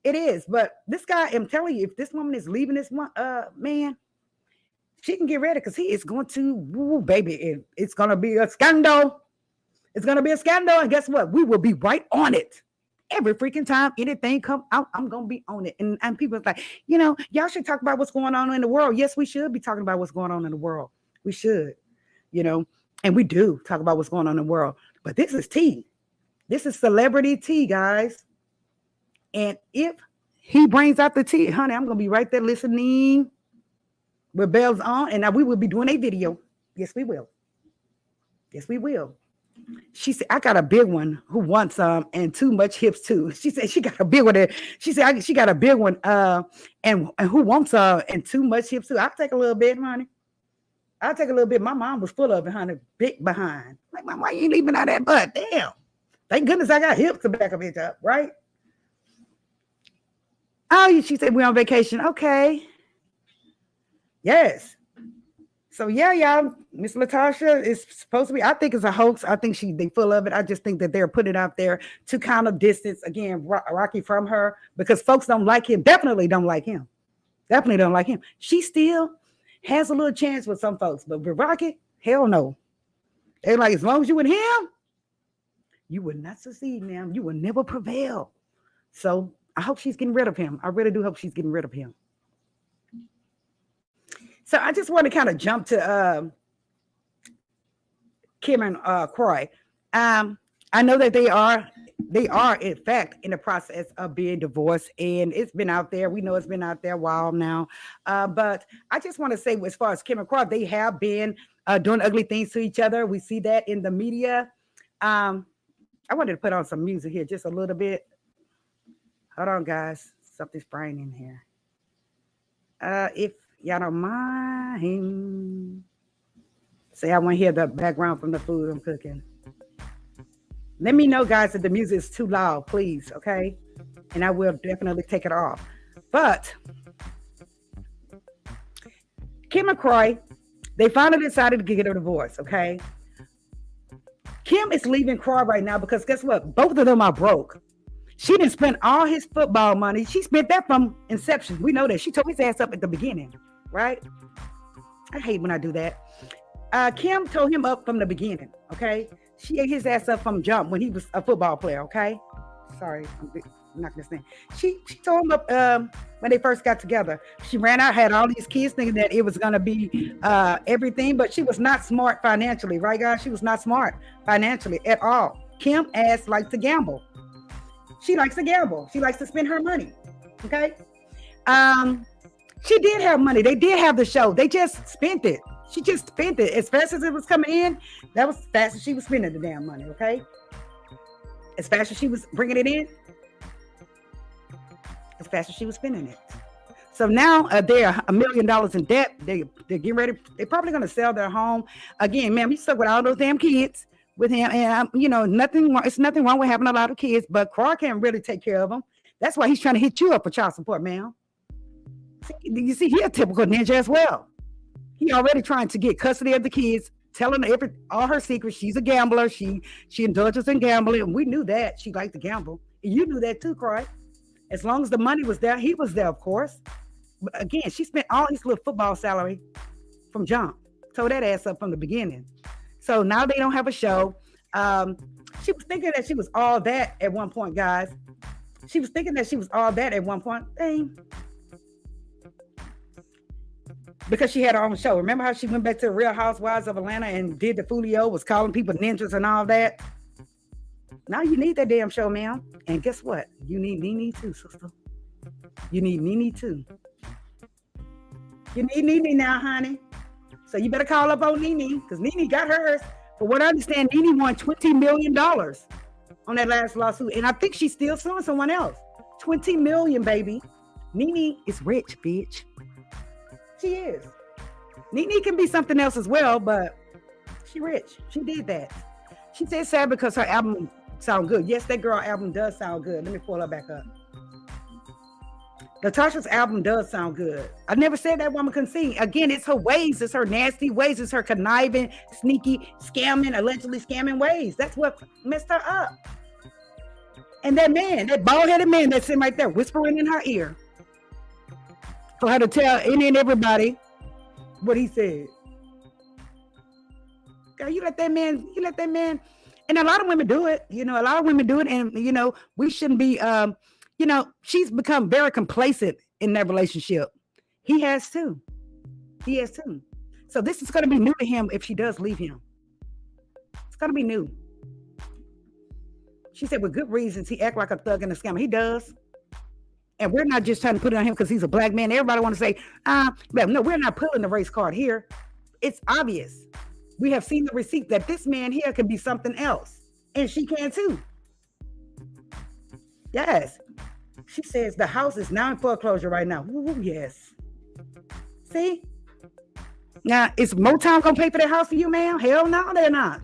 It is. But this guy, I'm telling you, if this woman is leaving this man, she can get ready because he is going to, woo, baby, it's going to be a scandal. It's going to be a scandal. And guess what? We will be right on it. Every freaking time anything come out, I'm going to be on it. And people are like, y'all should talk about what's going on in the world. Yes, we should be talking about what's going on in the world. We should, and we do talk about what's going on in the world. But this is tea. This is celebrity tea, guys. And if he brings out the tea, honey, I'm going to be right there listening with bells on. And now we will be doing a video. Yes, we will. Yes, we will. She said, I got a big one who wants some and too much hips too. She said she got a big one. She said she got a big one and who wants and too much hips too. I'll take a little bit, honey. I'll take a little bit. My mom was full of it, honey. Big behind. Like, Mom, why you ain't leaving out that butt? Damn. Thank goodness I got hips to back a bitch up, right? Oh, she said we're on vacation. Okay. Yes. So yeah, y'all, Miss Latasha is supposed to be, I think it's a hoax. I think they full of it. I just think that they're putting it out there to kind of distance, again, Rocky from her because folks don't like him. Definitely don't like him. Definitely don't like him. She still has a little chance with some folks, but with Rocky, hell no. They're like, as long as you with him, you will not succeed, ma'am. You will never prevail. So I hope she's getting rid of him. I really do hope she's getting rid of him. So I just want to kind of jump to Kim and Kroy. I know that they are in fact in the process of being divorced, and it's been out there. We know it's been out there a while now. But I just want to say, as far as Kim and Kroy, they have been doing ugly things to each other. We see that in the media. I wanted to put on some music here, just a little bit. Hold on, guys. Something's spraying in here. If y'all don't mind. Say I want to hear the background from the food I'm cooking. Let me know, guys, if the music is too loud, please, okay? And I will definitely take it off. But Kim and Kroy, they finally decided to get a divorce, okay? Kim is leaving Kroy right now because guess what? Both of them are broke. She didn't spend all his football money. She spent that from inception. We know that. She told his ass up at the beginning, right? I hate when I do that. Kim told him up from the beginning, okay? She ate his ass up from jump when he was a football player, okay? Sorry, I'm not gonna stand. She told him up when they first got together. She ran out, had all these kids thinking that it was gonna be everything, but she was not smart financially, right, guys? She was not smart financially at all. Kim ass likes to gamble. She likes to gamble. She likes to spend her money. Okay. She did have money. They did have the show. They just spent it. She just spent it as fast as it was coming in. That was fast as she was spending the damn money. Okay. As fast as she was bringing it in, as fast as she was spending it. So now they're $1 million in debt. They're getting ready. They're probably going to sell their home again. Man, we stuck with all those damn kids. With him, and it's nothing wrong with having a lot of kids, but Kroy can't really take care of them. That's why he's trying to hit you up for child support, man. You see, he's a typical ninja as well. He already trying to get custody of the kids, telling all her secrets. She's a gambler. She indulges in gambling, and we knew that she liked to gamble. And you knew that too, Kroy. As long as the money was there, he was there, of course. But again, she spent all his little football salary from jump. Told that ass up from the beginning. So now they don't have a show. She was thinking that she was all that at one point, guys. She was thinking that she was all that at one point. Dang. Because she had her own show. Remember how she went back to the Real Housewives of Atlanta and did the Fulio, was calling people ninjas and all that? Now you need that damn show, man. And guess what? You need Nene too, sister. You need Nene too. You need Nene now, honey. So you better call up on Nene because Nene got hers. But what I understand, Nene won $20 million on that last lawsuit. And I think she's still suing someone else. $20 million, baby. Nene is rich, bitch. She is. Nene can be something else as well, but she rich. She did that. She said sad because her album sound good. Yes, that girl album does sound good. Let me pull her back up. Latasha's album does sound good. I never said that woman couldn't sing. Again, it's her ways. It's her nasty ways. It's her conniving, sneaky, scamming, allegedly scamming ways. That's what messed her up. And that man, that bald-headed man that's sitting right there whispering in her ear for her to tell any and everybody what he said. Girl, you let that man, and a lot of women do it. A lot of women do it, and we shouldn't be she's become very complacent in that relationship. He has too. So this is going to be new to him if she does leave him. It's going to be new. She said with good reasons, he act like a thug and a scammer. He does. And we're not just trying to put it on him because he's a black man. Everybody want to say, no, we're not pulling the race card here. It's obvious. We have seen the receipt that this man here can be something else. And she can too. Yes. She says the house is now in foreclosure right now. Ooh, yes. See? Now, is Motown going to pay for that house for you, ma'am? Hell no, they're not.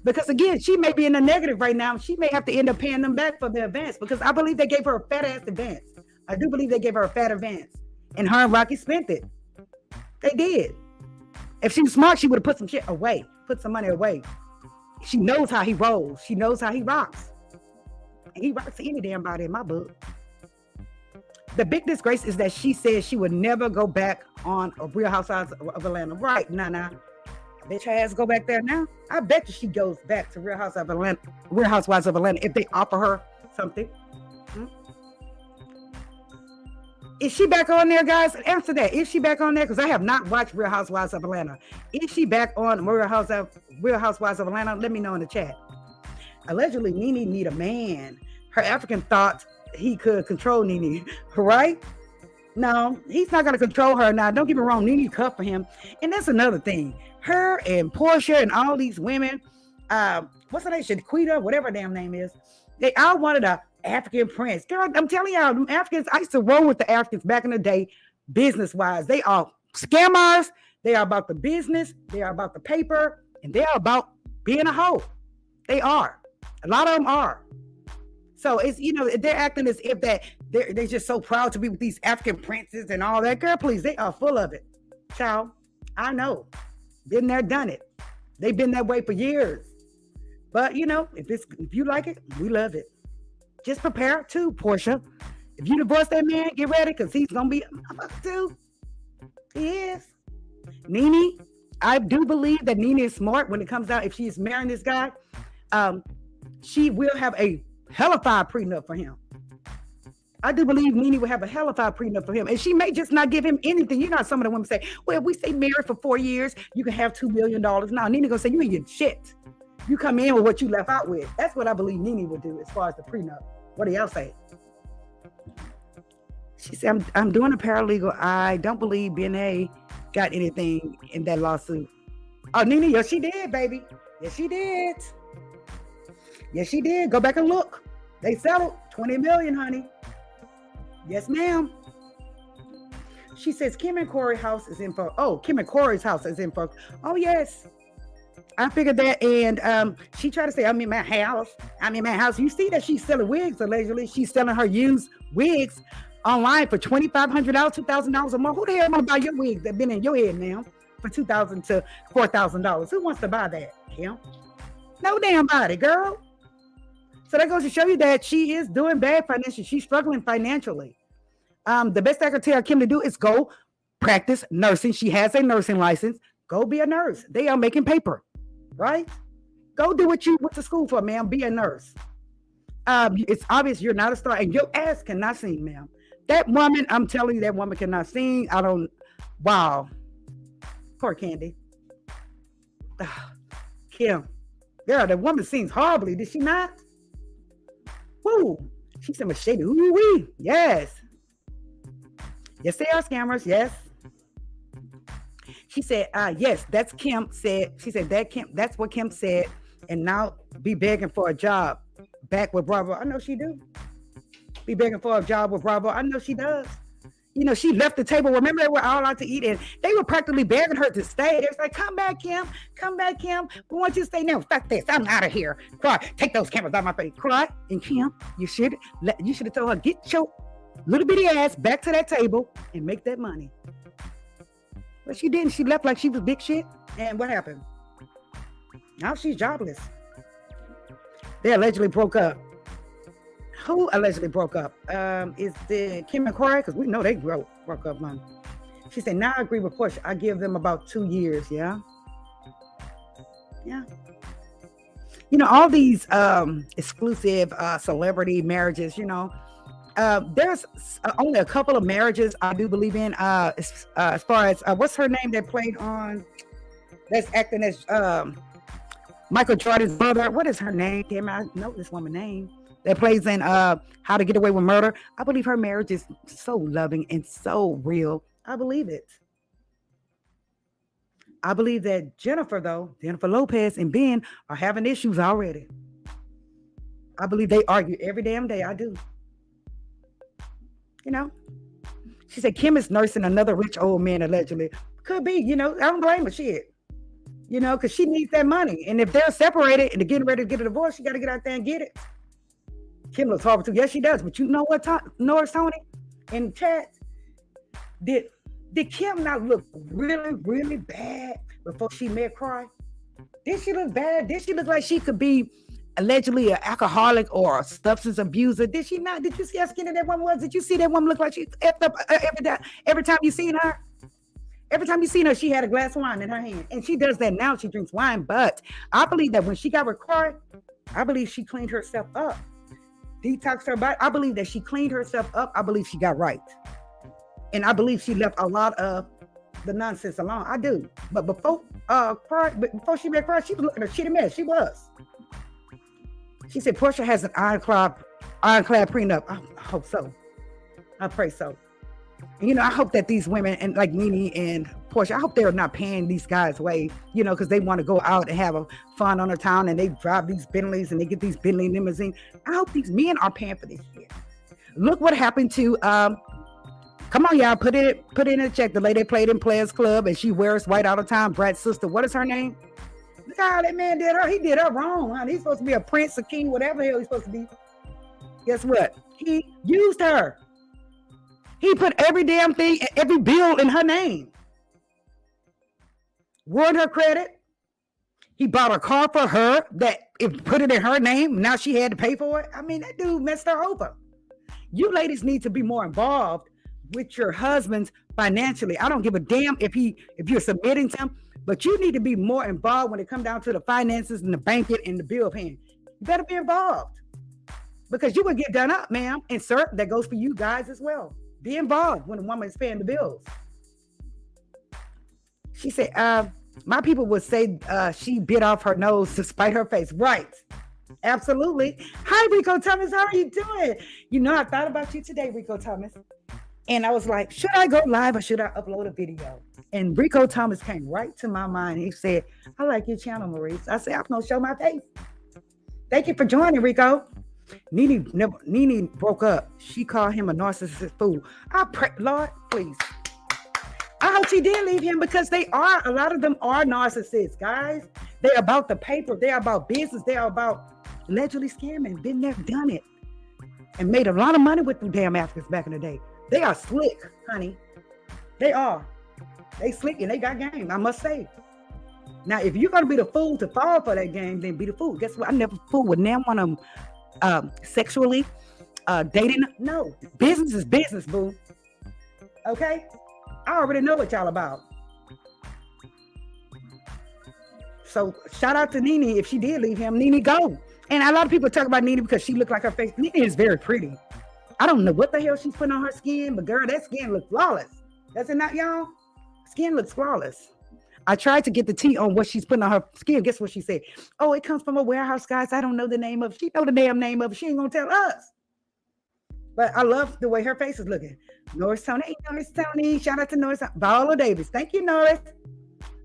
Because again, she may be in the negative right now. She may have to end up paying them back for the advance because I believe they gave her a fat ass advance. I do believe they gave her a fat advance. And her and Rocky spent it. They did. If she was smart, she would have put some shit away, put some money away. She knows how he rolls. She knows how he rocks. And he rocks any damn body in my book. The big disgrace is that she said she would never go back on a Real Housewives of Atlanta. Right, nah. Bitch, her ass go back there now. I bet you she goes back to Real Housewives of Atlanta if they offer her something. Is she back on there, guys? Answer that. Is she back on there? Because I have not watched Real Housewives of Atlanta. Is she back on Real Housewives of Atlanta? Let me know in the chat. Allegedly, Nene need a man. Her African thought he could control Nene, right? No, he's not going to control her now. Don't get me wrong. Nene cut for him. And that's another thing. Her and Portia and all these women, what's her name? Shaquita, whatever her damn name is. They all wanted a African prince. Girl, I'm telling y'all, them Africans, I used to roll with the Africans back in the day, business-wise. They are scammers. They are about the business. They are about the paper. And they are about being a hoe. They are. A lot of them are. So it's, they're acting as if that they're just so proud to be with these African princes and all that. Girl, please, they are full of it. Child, I know. Been there, done it. They've been that way for years. But, if you like it, we love it. Just prepare too, Portia. If you divorce that man, get ready because he's going to be a too. He is. Nene, I do believe that Nene is smart when it comes out. If she's marrying this guy, she will have a hellified prenup for him. I do believe Nene will have a hellified prenup for him. And she may just not give him anything. You know, some of the women say, well, if we stay married for 4 years, you can have $2 million. No, Nene gonna say, you ain't getting shit. You come in with what you left out with. That's what I believe Nene will do as far as the prenup. What do y'all say? She said, I'm doing a paralegal. I don't believe BNA got anything in that lawsuit. Oh, Nene, yes, she did, baby. Yes, she did. Yes, she did. Go back and look. They settled $20 million, honey. Yes, ma'am. She says Kim and Kroy's house is in for. Oh, Kim and Kroy's house is in for. Oh, yes. I figured that, and she tried to say, I'm in my house. I'm in my house. You see that she's selling wigs, allegedly. She's selling her used wigs online for $2,500, $2,000 a month. Who the hell want to buy your wigs that been in your head now for $2,000 to $4,000? Who wants to buy that, Kim? No damn body, girl. So that goes to show you that she is doing bad financially. She's struggling financially. The best I could tell Kim to do is go practice nursing. She has a nursing license. Go be a nurse. They are making paper, right? Go do what you went to school for, ma'am. Be a nurse. It's obvious you're not a star, and your ass cannot sing, ma'am. That woman, I'm telling you, that woman cannot sing. Wow. Poor Candy. Kim. Girl, that woman sings horribly. Did she not? Woo. She said, Machete. Ooh-wee. Yes. Yes, they are scammers. Yes. She said, yes, that's Kim said. She said, that's what Kim said. And now be begging for a job back with Bravo. I know she do. Be begging for a job with Bravo. I know she does. She left the table. Remember, they were all out to eat, and they were practically begging her to stay. They was like, "Come back, Kim. Come back, Kim. We want you to stay now. Fuck this. I'm out of here." Kroy, take those cameras out of my face. Kroy and Kim, you should have told her, get your little bitty ass back to that table and make that money. But she didn't. She left like she was big shit. And what happened? Now she's jobless. They allegedly broke up. Who allegedly broke up? Is the Kim and Kroy? Because we know they broke up, man. She said, now I agree with Portia. I give them about 2 years, yeah? Yeah. All these exclusive celebrity marriages, there's only a couple of marriages I do believe in. As far as, what's her name that played on, that's acting as Michael Jordan's mother. What is her name? Damn, I know this woman's name. That plays in How to Get Away with Murder. I believe her marriage is so loving and so real. I believe it. I believe that Jennifer Lopez and Ben are having issues already. I believe they argue every damn day. I do. She said Kim is nursing another rich old man, allegedly. Could be, I don't blame her, shit. Because she needs that money. And if they're separated and they're getting ready to get a divorce, she got to get out there and get it. Kim looks horrible too. Yes, she does. But you know what, Norris Tony in the chat? Did Kim not look really, really bad before she met Kroy? Did she look bad? Did she look like she could be allegedly an alcoholic or a substance abuser? Did she not? Did you see how skinny that woman was? Did you see that woman look like she effed up every time you seen her? Every time you seen her, she had a glass of wine in her hand. And she does that now. She drinks wine. But I believe that when she got with Kroy, I believe she cleaned herself up. Detoxed her body. I believe that she cleaned herself up. I believe she got right. And I believe she left a lot of the nonsense alone. I do. But before she met Kroy, she was looking a shitty mess. She was. She said Portia has an ironclad prenup. I hope so. I pray so. And, I hope that these women, and like Nene and Portia, I hope they're not paying these guys away, because they want to go out and have a fun on the town and they drive these Bentleys and they get these Bentley limousines. I hope these men are paying for this shit. Look what happened to, come on, y'all, put it in a check. The lady played in Players Club and she wears white all the time. Brad's sister, what is her name? Look how that man did her. He did her wrong, huh? He's supposed to be a prince, a king, whatever the hell he's supposed to be. Guess what? He used her. He put every damn thing, every bill in her name. Wrote her credit. He bought a car for her that if put it in her name. Now she had to pay for it. I mean, that dude messed her over. You ladies need to be more involved with your husbands financially. I don't give a damn if you're submitting to him, but you need to be more involved when it comes down to the finances and the banking and the bill paying. You better be involved because you will get done up, ma'am. And sir, that goes for you guys as well. Be involved when a woman is paying the bills. She said, my people would say she bit off her nose to spite her face. Right. Absolutely. Hi, Rico Thomas. How are you doing? I thought about you today, Rico Thomas. And I was like, should I go live or should I upload a video? And Rico Thomas came right to my mind. He said, I like your channel, Maurice. I said, I'm going to show my face. Thank you for joining, Rico. Nene broke up. She called him a narcissist fool. I pray, Lord, please. I hope she did leave him because a lot of them are narcissists, guys. They're about the paper. They're about business. They're about allegedly scamming. Been there, done it. And made a lot of money with them damn Africans back in the day. They are slick, honey. They are. They slick and they got game, I must say. Now, if you're going to be the fool to fall for that game, then be the fool. Guess what? I never fool with now one of them. Sexually, dating. No, business is business, boo. Okay? I already know what y'all about. So shout out to Nene. If she did leave him, Nene, go. And a lot of people talk about Nene because she looked like her face. Nene is very pretty. I don't know what the hell she's putting on her skin, but girl, that skin looks flawless. Does it not, y'all? Skin looks flawless. I tried to get the tea on what she's putting on her skin. Guess what she said? Oh, it comes from a warehouse, guys. I don't know the name of it. She know the damn name of it. She ain't gonna tell us. But I love the way her face is looking. Norris Tony. Hey, Norris Tony. Shout out to Norris. Viola Davis. Thank you, Norris.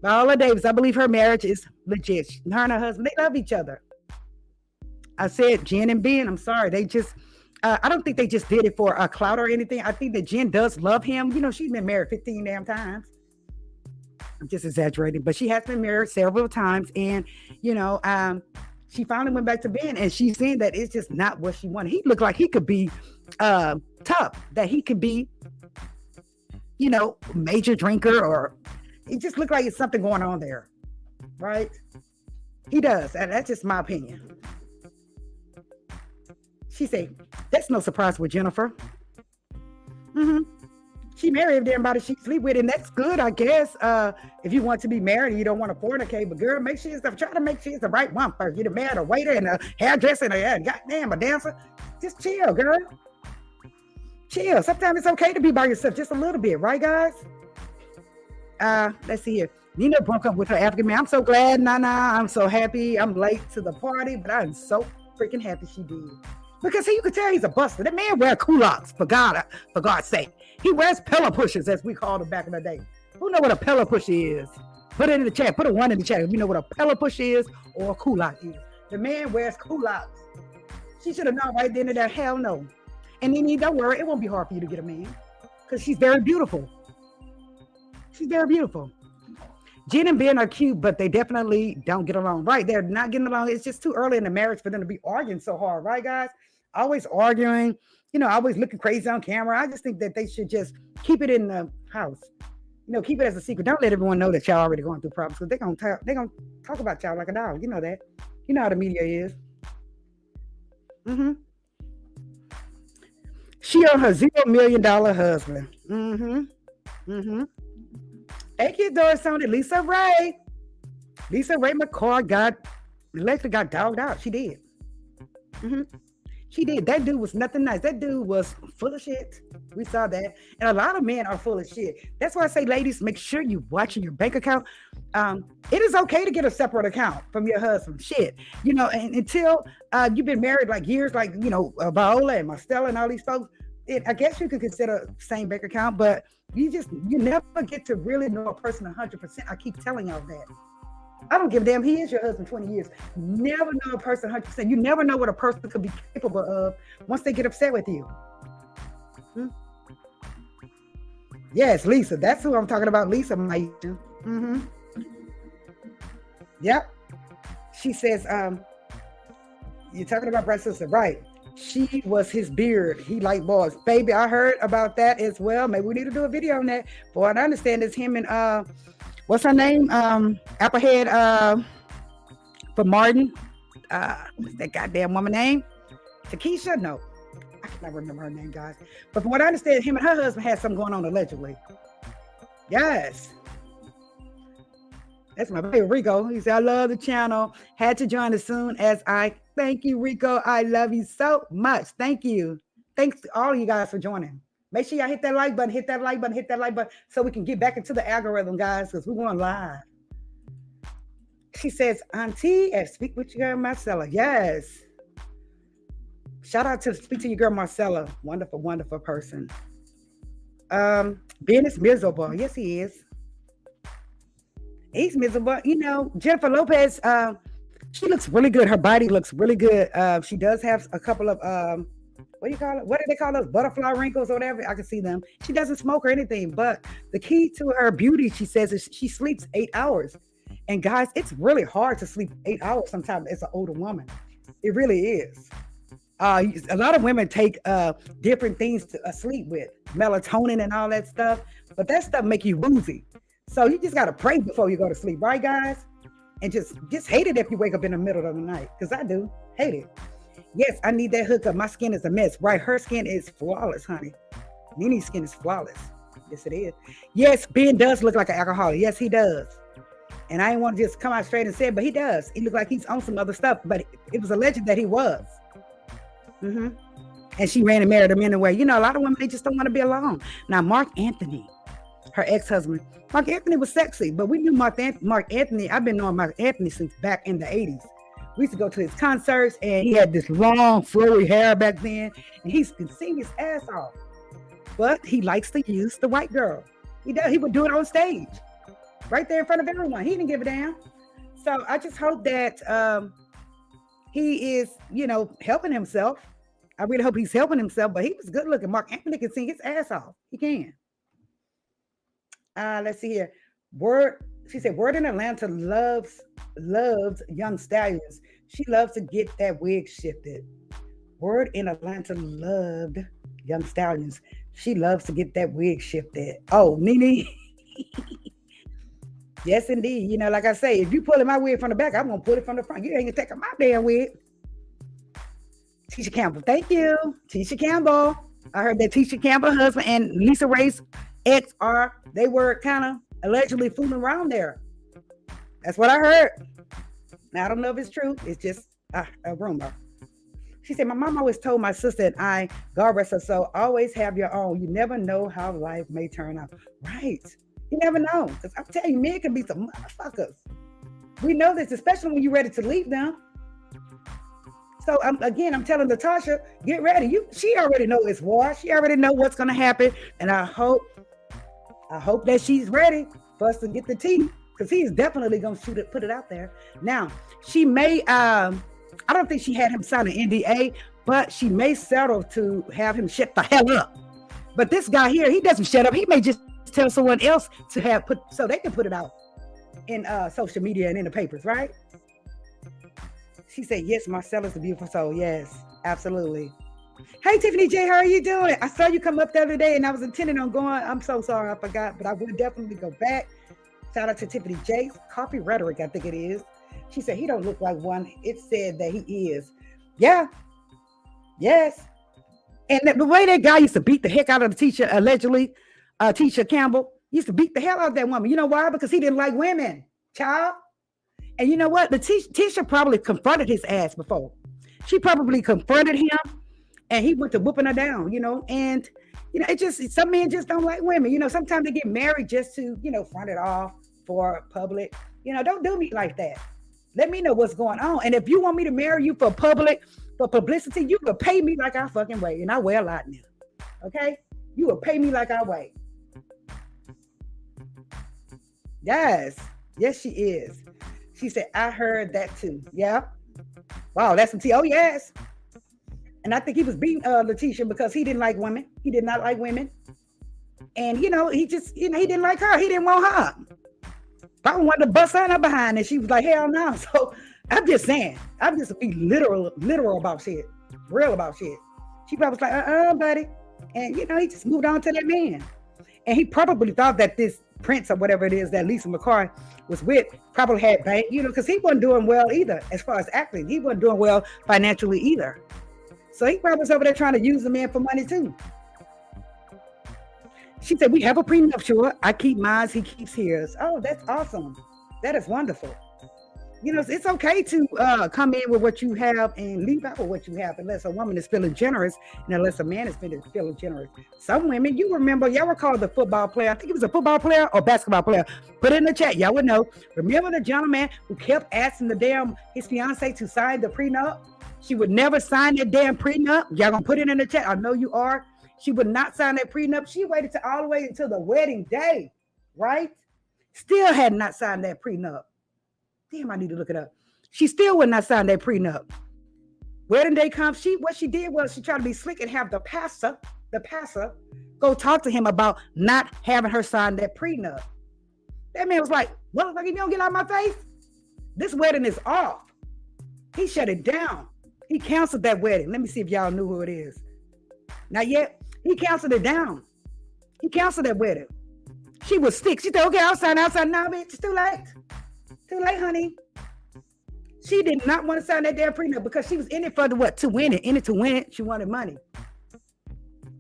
Viola Davis. I believe her marriage is legit. Her and her husband, they love each other. I said Jen and Ben. I'm sorry. They just, I don't think they just did it for a clout or anything. I think that Jen does love him. You know, she's been married 15 damn times. I'm just exaggerating, but she has been married several times, and you know, she finally went back to Ben, and she's saying that it's just not what she wanted. He looked like he could be tough, that he could be, you know, major drinker, or it just looked like it's something going on there, right? He does, and that's just my opinion. She said, "That's no surprise with Jennifer. Mm-hmm. She married everybody she sleep with, and that's good, I guess. If you want to be married and you don't want to fornicate, but girl, make sure try to make sure it's the right one first. You're the man, a waiter, and a hairdresser, and a goddamn a dancer. Just chill, girl. Chill. Sometimes it's okay to be by yourself, just a little bit, right, guys? Let's see here. Nene broke up with her African man. I'm so glad, Nana. I'm so happy. I'm late to the party, but I'm so freaking happy she did. Because you could tell he's a buster. That man wears culottes, for God's sake. He wears pillow pushers, as we called them back in the day. Who know what a pillow pusher is? Put it in the chat. Put a 1 in the chat if you know what a pillow push is or a culotte is. The man wears culottes. She should have known right then and there. Hell no. And then don't worry, it won't be hard for you to get a man. Because she's very beautiful. She's very beautiful. Jen and Ben are cute, but they definitely don't get along. Right, they're not getting along. It's just too early in the marriage for them to be arguing so hard. Right, guys? Always arguing, you know, always looking crazy on camera. I just think that they should just keep it in the house. You know, keep it as a secret. Don't let everyone know that y'all already going through problems, because they're gonna talk about y'all like a dog. You know that. You know how the media is. Mm-hmm. She on her $0 million husband. Mm-hmm. Mm-hmm. Thank you, Dorsoni. Lisa Ray. Lisa Ray McCord got dogged out. She did. Mm-hmm. She did. That dude was nothing nice. That dude was full of shit. We saw that. And a lot of men are full of shit. That's why I say, ladies, make sure you're watching your bank account. It is okay to get a separate account from your husband. Shit. You know, and until you've been married like years, like, you know, Viola and Marcella and all these folks, I guess you could consider same bank account, but you never get to really know a person 100%. I keep telling y'all that. I don't give a damn. He is your husband 20 years. Never know a person 100%. You never know what a person could be capable of once they get upset with you. Hmm? Yes, Lisa. That's who I'm talking about. Lisa, my. Mm-hmm. Yep. She says, you're talking about my sister, right? She was his beard. He liked boys. Baby, I heard about that as well. Maybe we need to do a video on that. For what I understand, is him and what's her name? Applehead for Martin. What's that goddamn woman name? Takesha? No. I cannot remember her name, guys. But from what I understand, him and her husband had something going on allegedly. Yes. That's my baby Rico. He said, I love the channel. Had to join as soon as thank you, Rico. I love you so much. Thank you. Thanks to all you guys for joining. Make sure y'all hit that like button, hit that like button, so we can get back into the algorithm, guys, because we're going live. She says, Auntie, and speak with your girl, Marcella. Yes. Shout out to speak to your girl, Marcella. Wonderful, wonderful person. Ben is miserable. Yes, he is. He's miserable. You know, Jennifer Lopez, she looks really good. Her body looks really good. She does have a couple of, what do you call it? What do they call those? Butterfly wrinkles or whatever. I can see them. She doesn't smoke or anything, but the key to her beauty, she says, is she sleeps 8 hours. And guys, it's really hard to sleep 8 hours sometimes as an older woman. It really is. A lot of women take different things to sleep with, melatonin and all that stuff, but that stuff make you woozy. So you just got to pray before you go to sleep, right, guys? And just hate it if you wake up in the middle of the night, because I do. Hate it. Yes, I need that hookup. My skin is a mess. Right, her skin is flawless, honey. Nene's skin is flawless. Yes, it is. Yes, Ben does look like an alcoholic. Yes, he does. And I didn't want to just come out straight and say it, but he does. He looked like he's on some other stuff, but it was alleged that he was. Mm-hmm. And she ran and married him anyway. You know, a lot of women, they just don't want to be alone. Now, Mark Anthony, her ex-husband, Mark Anthony was sexy, but we knew Mark Anthony. I've been knowing Mark Anthony since back in the 80s. We used to go to his concerts, and he had this long, flowy hair back then, and he could sing his ass off. But he likes to use the white girl. He does. He would do it on stage, right there in front of everyone. He didn't give a damn. So I just hope that he is, you know, helping himself I really hope he's helping himself, but he was good looking. Mark Anthony can sing his ass off. He can. Let's see here. Word, she said, Word in Atlanta loves young stallions. She loves to get that wig shifted. Word in Atlanta loved young stallions. She loves to get that wig shifted. Oh, Nene. Yes, indeed. You know, like I say, if you pulling my wig from the back, I'm gonna pull it from the front. You ain't gonna take my damn wig. Tisha Campbell, thank you. Tisha Campbell. I heard that Tisha Campbell husband and Lisa Ray's ex they were kind of allegedly fooling around there. That's what I heard. Now, I don't know if it's true. It's just a rumor. She said, my mom always told my sister and I, God rest her soul, always have your own. You never know how life may turn out. Right. You never know. Because I'm telling you, men can be some motherfuckers. We know this, especially when you're ready to leave them. So I'm telling Latasha, get ready. She already know it's war. She already know what's going to happen. And I hope that she's ready for us to get the tea. Because he is definitely going to put it out there. Now, she may, I don't think she had him sign an NDA, but she may settle to have him shut the hell up. But this guy here, he doesn't shut up. He may just tell someone else to so they can put it out in social media and in the papers, right? She said, yes, Marcella's a beautiful soul. Yes, absolutely. Hey, Tiffany J, how are you doing? I saw you come up the other day and I was intending on going. I'm so sorry, I forgot, but I will definitely go back. Shout out to Tiffany J. Coffee Rhetoric, I think it is. She said, he don't look like one. It said that he is. Yeah. Yes. And the way that guy used to beat the heck out of the teacher, allegedly, Tisha Campbell, used to beat the hell out of that woman. You know why? Because he didn't like women, child. And you know what? Tisha probably confronted his ass before. She probably confronted him and he went to whooping her down, you know. And, you know, some men just don't like women. You know, sometimes they get married just to, you know, front it off for public. You know, don't do me like that. Let me know what's going on. And if you want me to marry you for publicity, you will pay me like I fucking weigh. And I weigh a lot now. Okay? You will pay me like I weigh. Yes. Yes, she is. She said, I heard that too. Yeah. Wow, that's some tea. Oh, yes. And I think he was beating Letitia because he didn't like women. He did not like women. And, you know, he didn't like her. He didn't want her. Probably wanted to bust her behind, and she was like, hell no. So I'm just saying, I'm just be literal about shit. Real about shit. She probably was like, buddy. And, you know, he just moved on to that man. And he probably thought that this prince or whatever it is that Lisa McCoy was with probably had bank, you know, because he wasn't doing well either as far as acting. He wasn't doing well financially either. So he probably was over there trying to use the man for money too. She said, we have a prenuptial. I keep mine, he keeps his. Oh, that's awesome. That is wonderful. You know, it's okay to come in with what you have and leave out with what you have, unless a woman is feeling generous and unless a man is feeling generous. Some women, y'all recall the football player. I think it was a football player or basketball player. Put it in the chat. Y'all would know. Remember the gentleman who kept asking his fiance to sign the prenup? She would never sign that damn prenup. Y'all gonna put it in the chat. I know you are. She would not sign that prenup. She waited all the way until the wedding day, right? Still had not signed that prenup. Damn, I need to look it up. She still would not sign that prenup. Wedding day comes. What she did was she tried to be slick and have the pastor, go talk to him about not having her sign that prenup. That man was like, "Motherfucker, you don't get out of my face. This wedding is off." He shut it down. He canceled that wedding. Let me see if y'all knew who it is. Not yet. He canceled it down. He canceled that wedding. She was stick. She said, "Okay, I'll sign outside now, bitch. It's too late. Too late, honey." She did not want to sign that damn prenup because she was in it for to win it. In it to win it. She wanted money.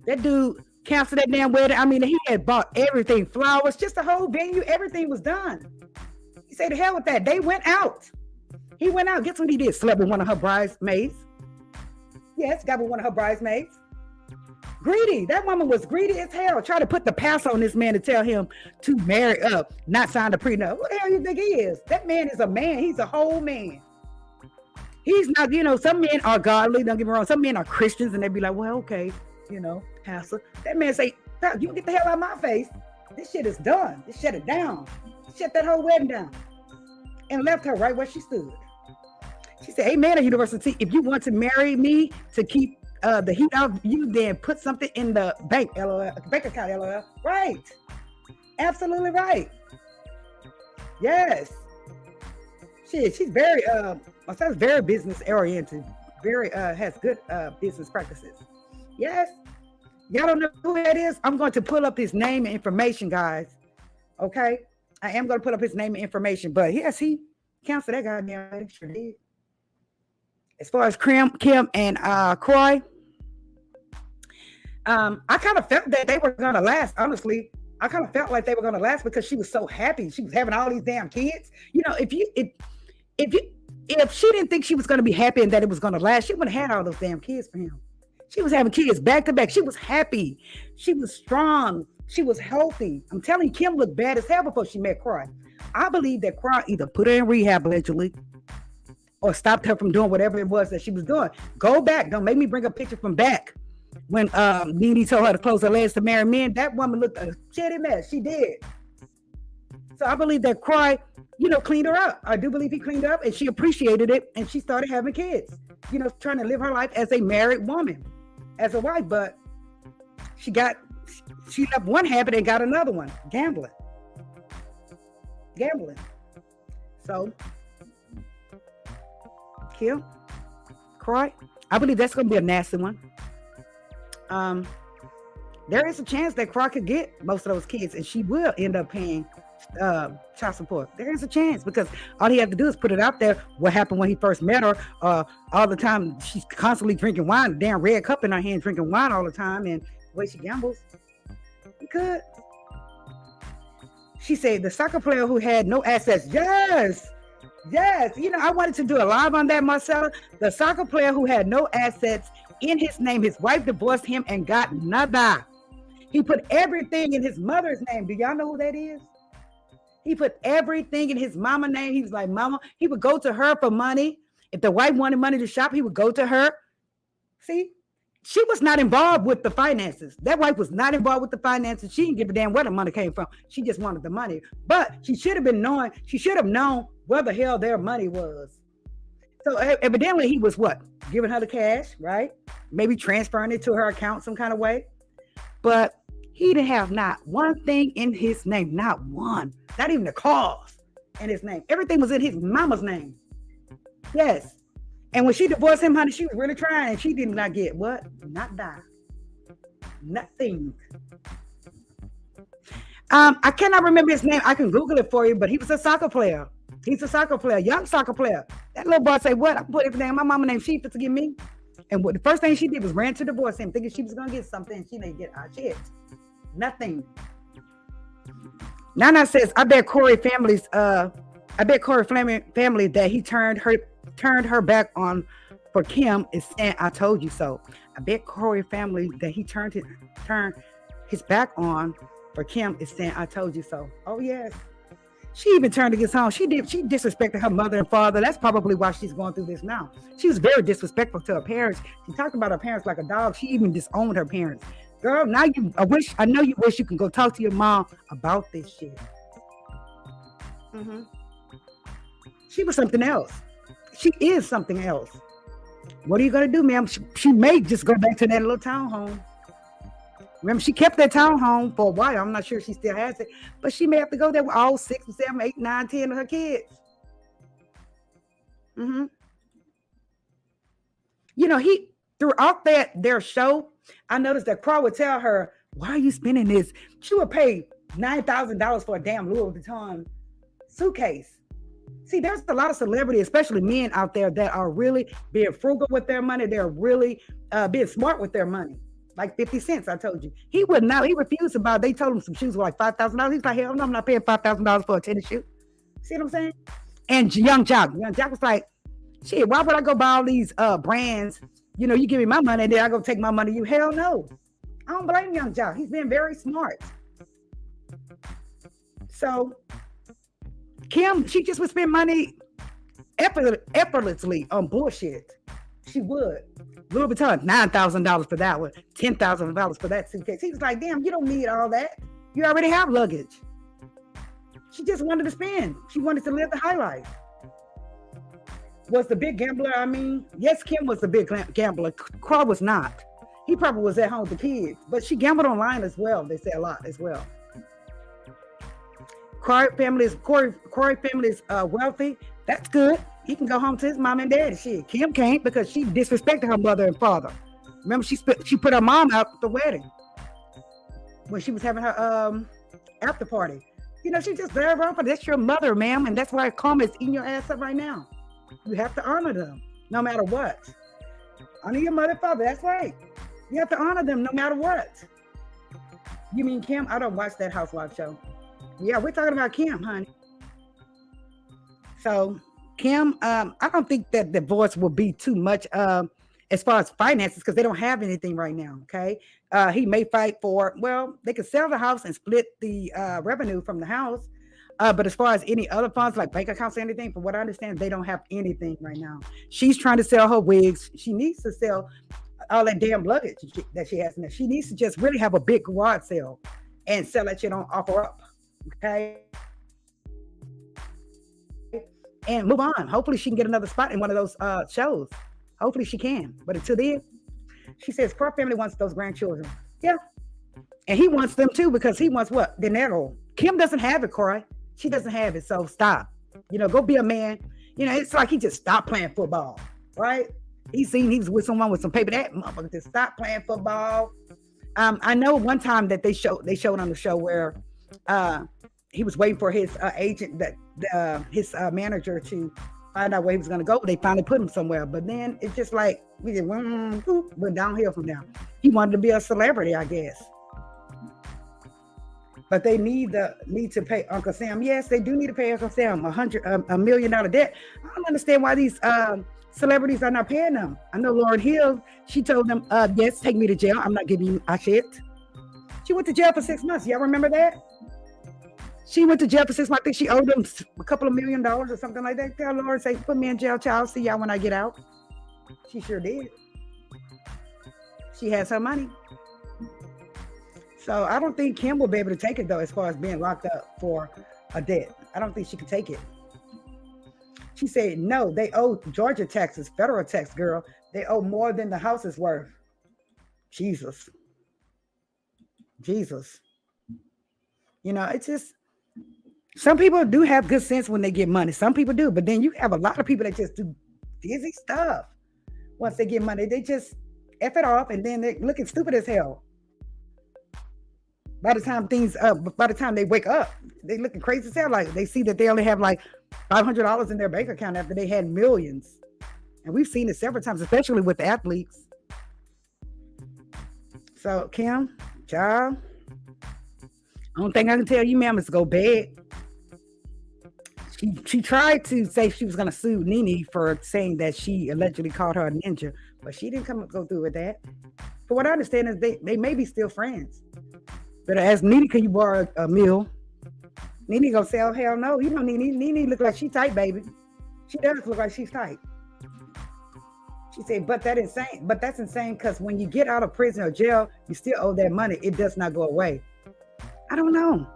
That dude canceled that damn wedding. I mean, he had bought everything, flowers, just the whole venue. Everything was done. He said, "The hell with that." They went out. He went out. Guess what he did? Slept with one of her bridesmaids. Yes, got with one of her bridesmaids. Greedy. That woman was greedy as hell. Try to put the pass on this man to tell him to marry up, not sign the prenup. What the hell you think he is? That man is a man. He's a whole man. He's not, you know, some men are godly. Don't get me wrong. Some men are Christians and they be like, well, okay, you know, pastor. That man say, "You get the hell out of my face. This shit is done." Just shut it down. Shut that whole wedding down. And left her right where she stood. She said, "Amen, University. If you want to marry me to keep the heat out you, then put something in the bank account, LOL. Right. Absolutely right. Yes. She's very my son's very business oriented, very has good business practices. Yes. Y'all don't know who that is? I'm going to pull up his name and information, guys. Okay. I am going to put up his name and information, but yes, he canceled that goddamn lady. Sure did. As far as Kim and Kroy, I kind of felt that they were going to last, honestly. I kind of felt like they were going to last because she was so happy. She was having all these damn kids. You know, if she didn't think she was going to be happy and that it was going to last, she wouldn't have had all those damn kids for him. She was having kids back to back. She was happy. She was strong. She was healthy. I'm telling you, Kim looked bad as hell before she met Kroy. I believe that Kroy either put her in rehab allegedly or stopped her from doing whatever it was that she was doing. Go back. Don't make me bring a picture from back. When Nene told her to close her legs to marry men, that woman looked a shitty mess. She did. So I believe that Kroy, cleaned her up. I do believe he cleaned her up, and she appreciated it, and she started having kids. Trying to live her life as a married woman, as a wife. But she left one habit and got another one: gambling. So, Kim, Kroy, I believe that's going to be a nasty one. There is a chance that Kroy could get most of those kids, and she will end up paying child support. There is a chance because all he had to do is put it out there. What happened when he first met her? All the time she's constantly drinking wine, damn red cup in her hand, drinking wine all the time, and the way she gambles. He could. She said the soccer player who had no assets. Yes. I wanted to do a live on that, Marcella. The soccer player who had no assets in his name. His wife divorced him and got nada. He put everything in his mother's name. Do y'all know who that is? He put everything in his mama's name. He was like, mama. He would go to her for money. If the wife wanted money to shop, he would go to her. See, she was not involved with the finances. That wife was not involved with the finances. She didn't give a damn where the money came from. She just wanted the money. But she should have known where the hell their money was. So evidently he was what? Giving her the cash, right? Maybe transferring it to her account some kind of way. But he didn't have not one thing in his name. Not one. Not even the cause in his name. Everything was in his mama's name. Yes. And when she divorced him, honey, she was really trying. She did not get what? Not die. Nothing. I cannot remember his name. I can Google it for you, but he was a soccer player. He's a soccer player, young soccer player. That little boy said, what? I put everything in my mama named Sheep to give me. And what the first thing she did was ran to divorce him, thinking she was going to get something. She didn't get our shit. Nothing. Nana says, I bet Kroy family that he turned her back on for Kim is saying, I told you so. I bet Kroy family that he turned his back on for Kim is saying, I told you so. Oh, yes. She even turned against home. She disrespected her mother and father. That's probably why she's going through this now. She was very disrespectful to her parents. She talked about her parents like a dog. She even disowned her parents. Girl, now I know you wish you can go talk to your mom about this shit. Mm-hmm. She was something else. She is something else. What are you going to do, ma'am? She may just go back to that little townhome. Remember, she kept that townhome for a while. I'm not sure she still has it, but she may have to go there with all 6, 7, 8, 9, 10 of her kids. Mm-hmm. He throughout their show, I noticed that Kroy would tell her, why are you spending this? She would pay $9,000 for a damn Louis Vuitton suitcase. See, there's a lot of celebrities, especially men out there, that are really being frugal with their money. They're really being smart with their money. Like 50 cents, I told you. He would not. He refused to buy. They told him some shoes were like $5,000. He's like, hell no, I'm not paying $5,000 for a tennis shoe. See what I'm saying? And Young Jock was like, shit, why would I go buy all these brands? You give me my money and then I go take my money. You hell no. I don't blame Young Jock. He's been very smart. So Kim, she just would spend money effortlessly on bullshit. She would. Louis Vuitton, $9,000 for that one, $10,000 for that suitcase. He was like, damn, you don't need all that. You already have luggage. She just wanted to spend. She wanted to live the high life. Was the big gambler. I mean, yes, Kim was the big gambler. Kroy was not. He probably was at home with the kids, but she gambled online as well. They say a lot as well. Kroy family is wealthy. That's good. He can go home to his mom and daddy. Shit, Kim can't because she disrespected her mother and father. Remember, she put her mom out at the wedding when she was having her after party. You know, she just very wrong for that's your mother, ma'am, and that's why karma is eating your ass up right now. You have to honor them no matter what. Honor your mother and father. That's right. You have to honor them no matter what. You mean Kim? I don't watch that Housewife show. Yeah, we're talking about Kim, honey. So Kim, I don't think that divorce will be too much as far as finances because they don't have anything right now. Okay. He may fight for, well, they could sell the house and split the revenue from the house. But as far as any other funds like bank accounts or anything, from what I understand, they don't have anything right now. She's trying to sell her wigs. She needs to sell all that damn luggage that she has in there. She needs to just really have a big garage sale and sell that shit on offer up. Okay. And move on. Hopefully she can get another spot in one of those shows. Hopefully she can. But until then, she says Kroy family wants those grandchildren. Yeah. And he wants them too because he wants what? Dinero. Kim doesn't have it, Kroy. She doesn't have it. So stop. You know, go be a man. You know, it's like he just stopped playing football, right? He was with someone with some paper. That motherfucker just stopped playing football. I know one time that they showed on the show where he was waiting for his agent, his manager to find out where he was going to go. They finally put him somewhere, but then it's just like we just went downhill from there. He wanted to be a celebrity, I guess. But they need to pay Uncle Sam. Yes, they do need to pay Uncle Sam $1 million debt. I don't understand why these celebrities are not paying them. I know Lauryn Hill. She told them, "Yes, take me to jail. I'm not giving you a shit." She went to jail for 6 months. Y'all remember that? She went to jail for 6 months. I think she owed them a couple of $1 million or something like that. Tell Lauren, say, put me in jail, child. See y'all when I get out. She sure did. She has her money. So I don't think Kim will be able to take it, though, as far as being locked up for a debt. I don't think she can take it. She said, no, they owe Georgia taxes, federal tax, girl. They owe more than the house is worth. Jesus. You know, it's just, some people do have good sense when they get money. Some people do, but then you have a lot of people that just do dizzy stuff. Once they get money, they just F it off and then they're looking stupid as hell. By the time they wake up, they looking crazy as hell. Like they see that they only have like $500 in their bank account after they had millions. And we've seen it several times, especially with the athletes. So Kim, child, only thing I can tell you, ma'am, is to go beg. She tried to say she was going to sue Nene for saying that she allegedly called her a ninja, but she didn't go through with that. But what I understand is they may be still friends. But ask Nene, can you borrow a meal? Nene gonna say, oh, hell no. You know, Nene look like she tight, baby. She does look like she's tight. She said, but that's insane because when you get out of prison or jail, you still owe that money. It does not go away. I don't know.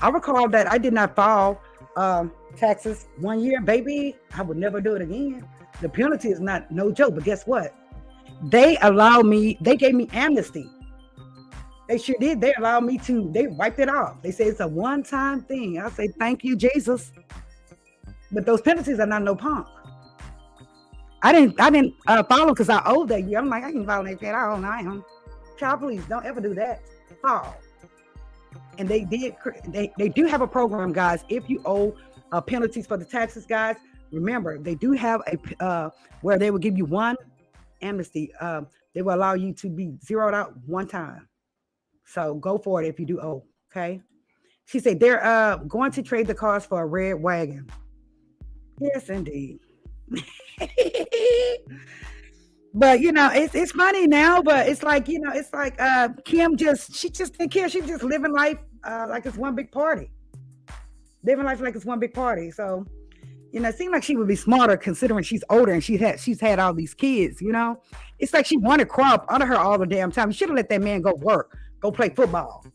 I recall that I did not file taxes 1 year, baby. I would never do it again. The penalty is no joke, but guess what? They gave me amnesty. They sure did. They wiped it off. They say it's a one-time thing. I say, thank you, Jesus. But those penalties are not no punk. I didn't follow because I owed that year. I'm like, I can follow that shit. I don't know. Child, please don't ever do that. Fall. And they do have a program, guys. If you owe penalties for the taxes, guys, remember they do have a where they will give you one amnesty. They will allow you to be zeroed out one time. So go for it if you do owe. Okay. She said they're going to trade the cars for a red wagon. Yes, indeed. But you know, it's funny now, but it's like, you know, it's like Kim she just didn't care. She was just living life like it's one big party. So, you know, it seemed like she would be smarter considering she's older and she's had all these kids, you know. It's like she wanted Kroy up under her all the damn time. You should have let that man go work, go play football.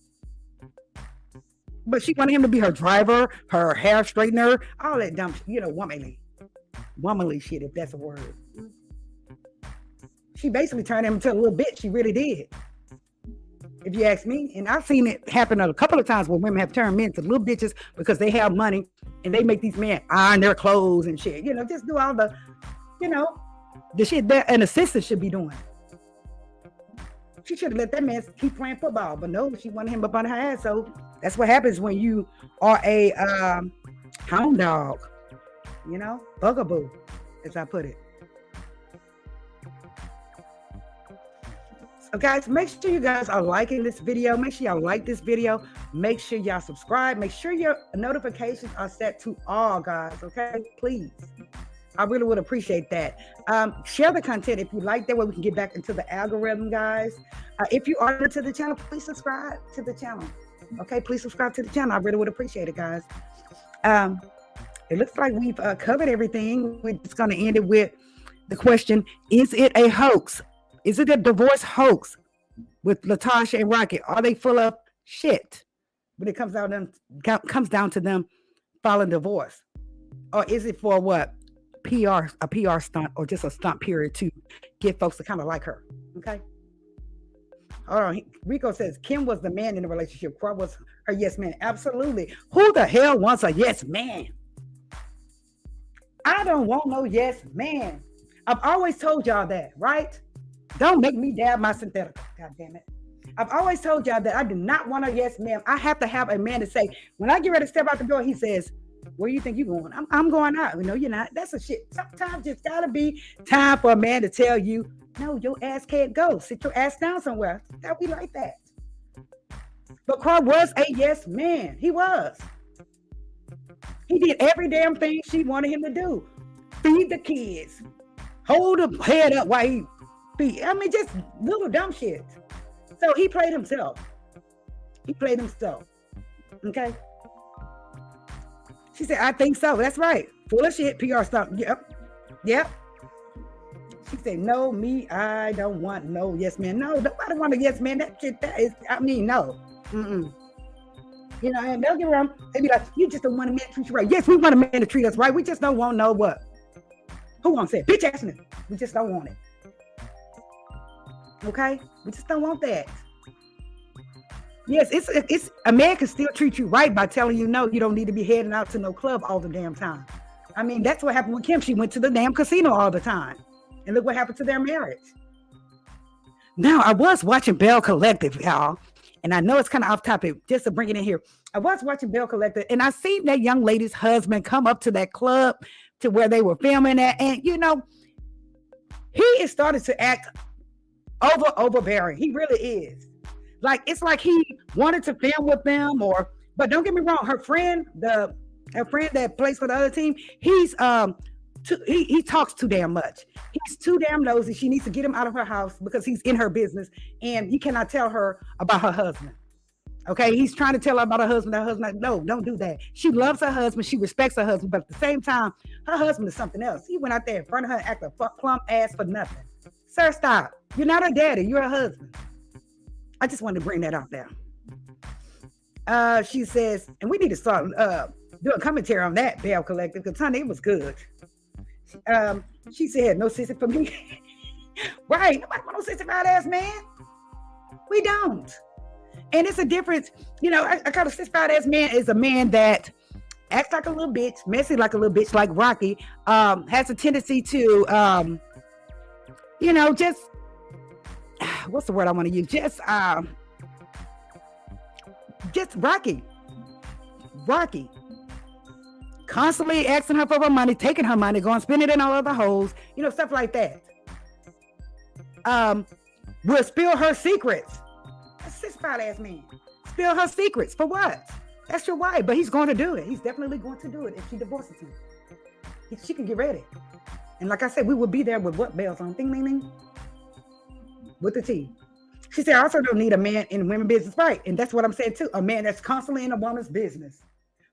But she wanted him to be her driver, her hair straightener, all that dumb, womanly shit, if that's a word. She basically turned him into a little bitch. She really did. If you ask me, and I've seen it happen a couple of times where women have turned men to little bitches because they have money and they make these men iron their clothes and shit. Just do all the, the shit that an assistant should be doing. She should have let that man keep playing football, but no, she wanted him up on her ass. So that's what happens when you are a hound dog, bugaboo, as I put it. So guys, make sure you guys are liking this video. Make sure y'all like this video. Make sure y'all subscribe. Make sure your notifications are set to all, guys. Okay, please. I really would appreciate that. Share the content if you like. That way we can get back into the algorithm, guys. If you are new to the channel, please subscribe to the channel. Okay, please subscribe to the channel. I really would appreciate it, guys. It looks like we've covered everything. We're just going to end it with the question: is it a hoax? Is it a divorce hoax with Latasha and Rocky? Are they full of shit when it comes down to them filing divorce? Or is it for what? A PR stunt, or just a stunt period to get folks to kind of like her? Okay. Hold on. Rico says Kim was the man in the relationship. Kroy was her yes man. Absolutely. Who the hell wants a yes man? I don't want no yes man. I've always told y'all that, right? Don't make me dab my synthetic. God damn it. I've always told y'all that I do not want a yes ma'am. I have to have a man to say, when I get ready to step out the door, he says, where you think you going? I'm going out. No, you're not. That's a shit. Sometimes it's gotta be time for a man to tell you, no, your ass can't go. Sit your ass down somewhere. Gotta be like that. But Kroy was a yes man. He was. He did every damn thing she wanted him to do. Feed the kids. Hold the head up while he feed. I mean, just little dumb shit. So he played himself. Okay. She said, I think so. That's right. Full of shit. PR stuff. Yep. She said, no, I don't want no yes man. No, nobody want a yes man. That shit, no. And don't get me wrong. They be like, you just don't want a man to treat you right. Yes, we want a man to treat us right. We just don't want no what? Who wants it? Bitch ass nigga. We just don't want it. Okay? We just don't want that. Yes, it's a man can still treat you right by telling you no, you don't need to be heading out to no club all the damn time. I mean, that's what happened with Kim. She went to the damn casino all the time. And look what happened to their marriage. Now, I was watching Bell Collective, y'all. And I know it's kind of off topic, just to bring it in here. I was watching Bell Collective, and I seen that young lady's husband come up to that club to where they were filming at. And, he is starting to act overbearing. He really is. Like, it's like he wanted to film with them, but don't get me wrong, her friend that plays for the other team, he talks too damn much. He's too damn nosy. She needs to get him out of her house because he's in her business and he cannot tell her about her husband. Okay, he's trying to tell her about her husband. Her husband, no, don't do that. She loves her husband. She respects her husband, but at the same time, her husband is something else. He went out there in front of her and acted a plump ass for nothing. Sir, stop. You're not her daddy. You're her husband. I just wanted to bring that out there. She says, and we need to start doing commentary on that Bell Collective because, honey, it was good. She said, no sissy for me. Right. Nobody want no sissy fat ass man. We don't. And it's a difference. I call a sissy fat ass man is a man that acts like a little bitch, messy like a little bitch, like Rocky, has a tendency to, just, what's the word I want to use? Just Rocky. Constantly asking her for her money, taking her money, going spend it in all other holes, stuff like that. Will spill her secrets. That's a 6'5" ass man. Spill her secrets for what? That's your wife, but he's going to do it. He's definitely going to do it if she divorces him. She can get ready. And like I said, we will be there with what bells on? Ding, ding, ding. With the T. She said, I also don't need a man in women's business, right? And that's what I'm saying too. A man that's constantly in a woman's business.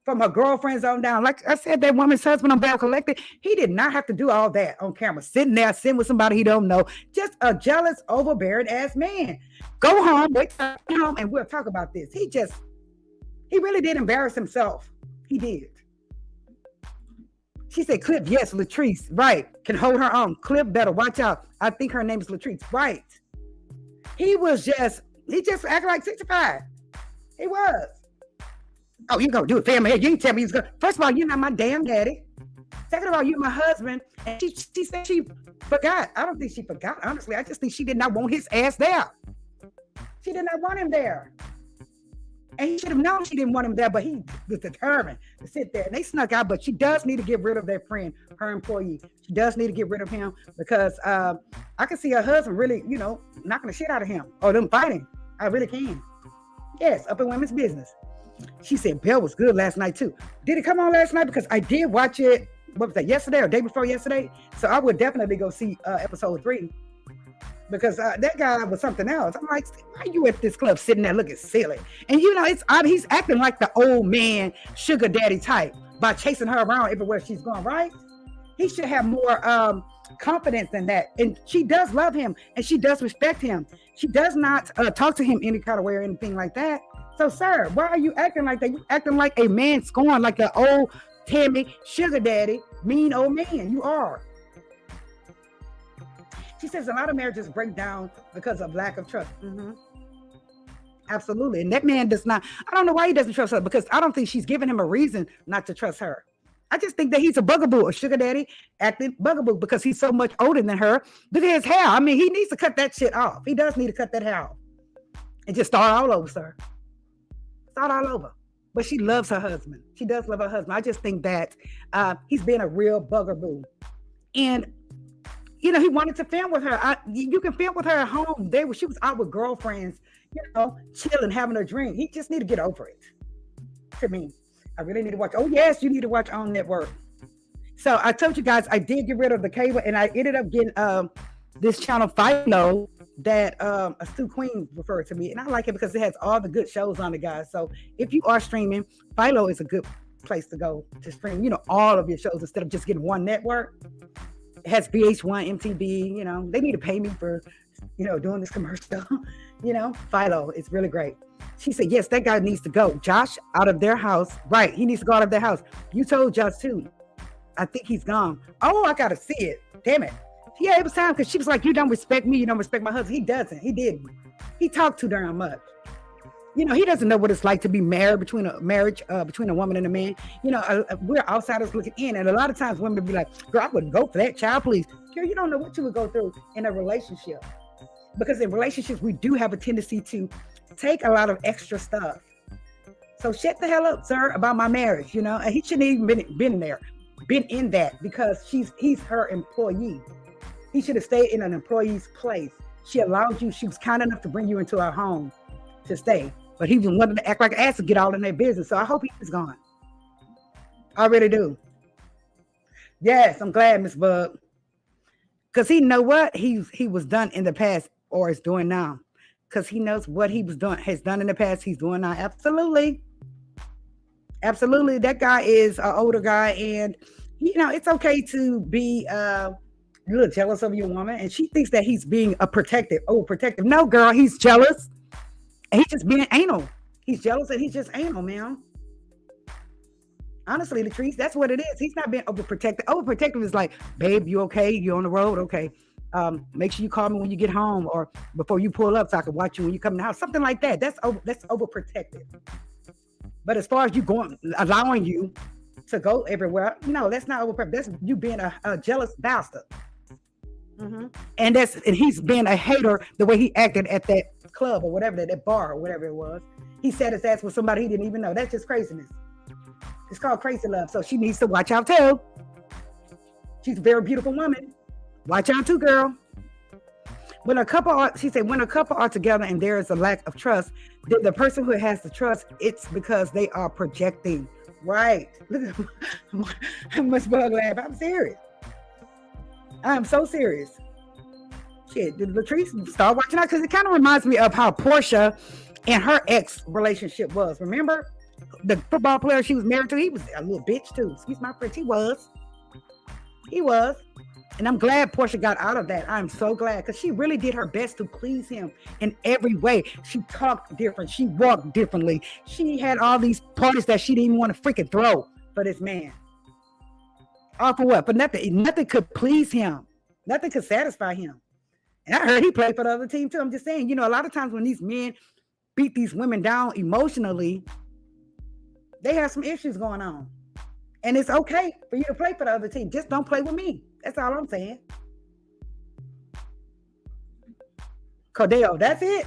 From her girlfriends on down. Like I said, that woman's husband on Bell Collective, he did not have to do all that on camera. Sitting with somebody he don't know. Just a jealous, overbearing ass man. Go home, wait till home, and we'll talk about this. He He really did embarrass himself. He did. She said, Clip, yes, Latrice, right, can hold her own. Clip better watch out. I think her name is Latrice, right. He just acted like 65. He was. Oh, you gonna do it, family? You ain't tell me he's gonna. First of all, you're not my damn daddy. Second of all, you're my husband. And she said she forgot. I don't think she forgot, honestly. I just think she did not want his ass there. She did not want him there. And he should have known she didn't want him there, but he was determined to sit there. And they snuck out, but she does need to get rid of that friend, her employee. She does need to get rid of him because I can see her husband really, knocking the shit out of him or them fighting. I really can. Yes, up in women's business. She said Bell was good last night too. Did it come on last night? Because I did watch it, what was that, yesterday or day before yesterday? So I would definitely go see episode 3. Because that guy was something else. I'm like, why are you at this club sitting there looking silly? And it's odd. He's acting like the old man sugar daddy type by chasing her around everywhere she's going, right? He should have more confidence than that. And she does love him and she does respect him. She does not talk to him any kind of way or anything like that. So, sir, why are you acting like that? You acting like a man scorned, like the old Tammy sugar daddy, mean old man. You are. She says a lot of marriages break down because of lack of trust. Mm-hmm. Absolutely. And that man does not, I don't know why he doesn't trust her, because I don't think she's giving him a reason not to trust her. I just think that he's a bugaboo, a sugar daddy acting bugaboo because he's so much older than her. Look at his hair. I mean, he needs to cut that shit off. He does need to cut that hair off and just start all over, sir. Start all over. But she loves her husband. She does love her husband. I just think that he's been a real bugaboo. And he wanted to film with her. You can film with her at home. She was out with girlfriends, chilling, having a drink. He just need to get over it. To me, I really need to watch. Oh yes, you need to watch On Network. So I told you guys I did get rid of the cable, and I ended up getting this channel Philo that Stu Queen referred to me, and I like it because it has all the good shows on it, guys. So if you are streaming, Philo is a good place to go to stream. All of your shows instead of just getting one network. It has VH1, MTV, they need to pay me for, doing this commercial, Philo, it's really great. She said, yes, that guy needs to go. Josh, out of their house. Right, he needs to go out of their house. You told Josh too. I think he's gone. Oh, I got to see it. Damn it. Yeah, it was time because she was like, you don't respect me. You don't respect my husband. He doesn't. He didn't. He talked too darn much. He doesn't know what it's like to be married between a woman and a man. We're outsiders looking in, and a lot of times women will be like, girl, I wouldn't go for that, child, please. Girl, you don't know what you would go through in a relationship. Because in relationships, we do have a tendency to take a lot of extra stuff. So shut the hell up, sir, about my marriage, and he shouldn't even been in that because he's her employee. He should have stayed in an employee's place. She allowed you, she was kind enough to bring you into our home to stay. But he just wanted to act like an ass to get all in their business. So I hope he's gone. I really do. Yes, I'm glad, Miss Bug. Because he know what he was done in the past or is doing now. Because he knows what he has done in the past, he's doing now. Absolutely. Absolutely. That guy is an older guy. And, it's okay to be a little jealous of your woman. And she thinks that he's being overprotective. No, girl, he's jealous. And he's just being anal. He's jealous and he's just anal, man. Honestly, Latrice, that's what it is. He's not being overprotective. Overprotective is like, babe, you okay? You on the road? Okay. Make sure you call me when you get home or before you pull up so I can watch you when you come in the house. Something like that. That's overprotective. But as far as you allowing you to go everywhere, that's not overprotective. That's you being a jealous bastard. Mm-hmm. And he's being a hater the way he acted at that club or whatever, that bar or whatever it was. He sat his ass with somebody he didn't even know. That's just craziness. It's called crazy love. So she needs to watch out too. She's a very beautiful woman. Watch out too, girl. When a couple are together and there is a lack of trust, then the person who has the trust, it's because they are projecting. Right. Look at how much bug laugh. I'm serious. I'm so serious. Shit, Latrice, start watching out because it kind of reminds me of how Portia and her ex relationship was. Remember the football player she was married to? He was a little bitch too. Excuse my French. He was. And I'm glad Portia got out of that. I'm so glad because she really did her best to please him in every way. She talked different. She walked differently. She had all these parties that she didn't even want to freaking throw for this man. All for what? For nothing. Nothing could please him. Nothing could satisfy him. And I heard he played for the other team too. I'm just saying, a lot of times when these men beat these women down emotionally, they have some issues going on. And it's okay for you to play for the other team. Just don't play with me. That's all I'm saying. Cordell, that's it.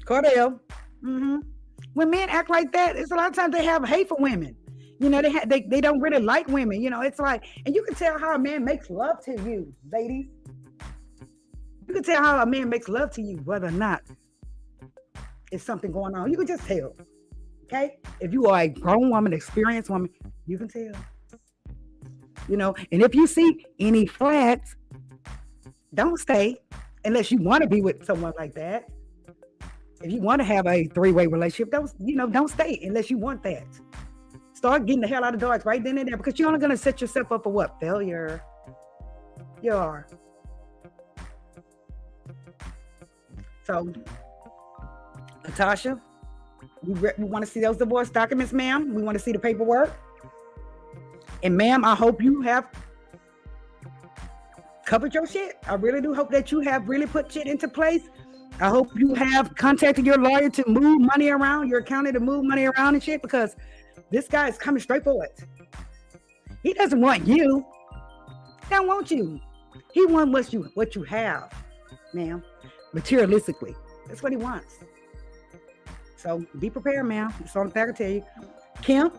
Cordell. When men act like that, it's a lot of times they have hate for women. They don't really like women. It's like, and you can tell how a man makes love to you, ladies. You can tell how a man makes love to you, whether or not it's something going on. You can just tell. Okay? If you are a grown woman, experienced woman, you can tell. And if you see any flags, don't stay unless you want to be with someone like that. If you want to have a three-way relationship, don't stay unless you want that. Start getting the hell out of Dodge right then and there, because you're only going to set yourself up for what? Failure. You are. So, Latasha, we want to see those divorce documents, ma'am. We want to see the paperwork. And ma'am, I hope you have covered your shit. I really do hope that you have really put shit into place. I hope you have contacted your lawyer to move money around, your accountant to move money around and shit, because this guy is coming straight for it. He doesn't want you. He don't want you. He wants what you have, ma'am, materialistically. That's what he wants. So be prepared, ma'am. That's all I can tell you. Kim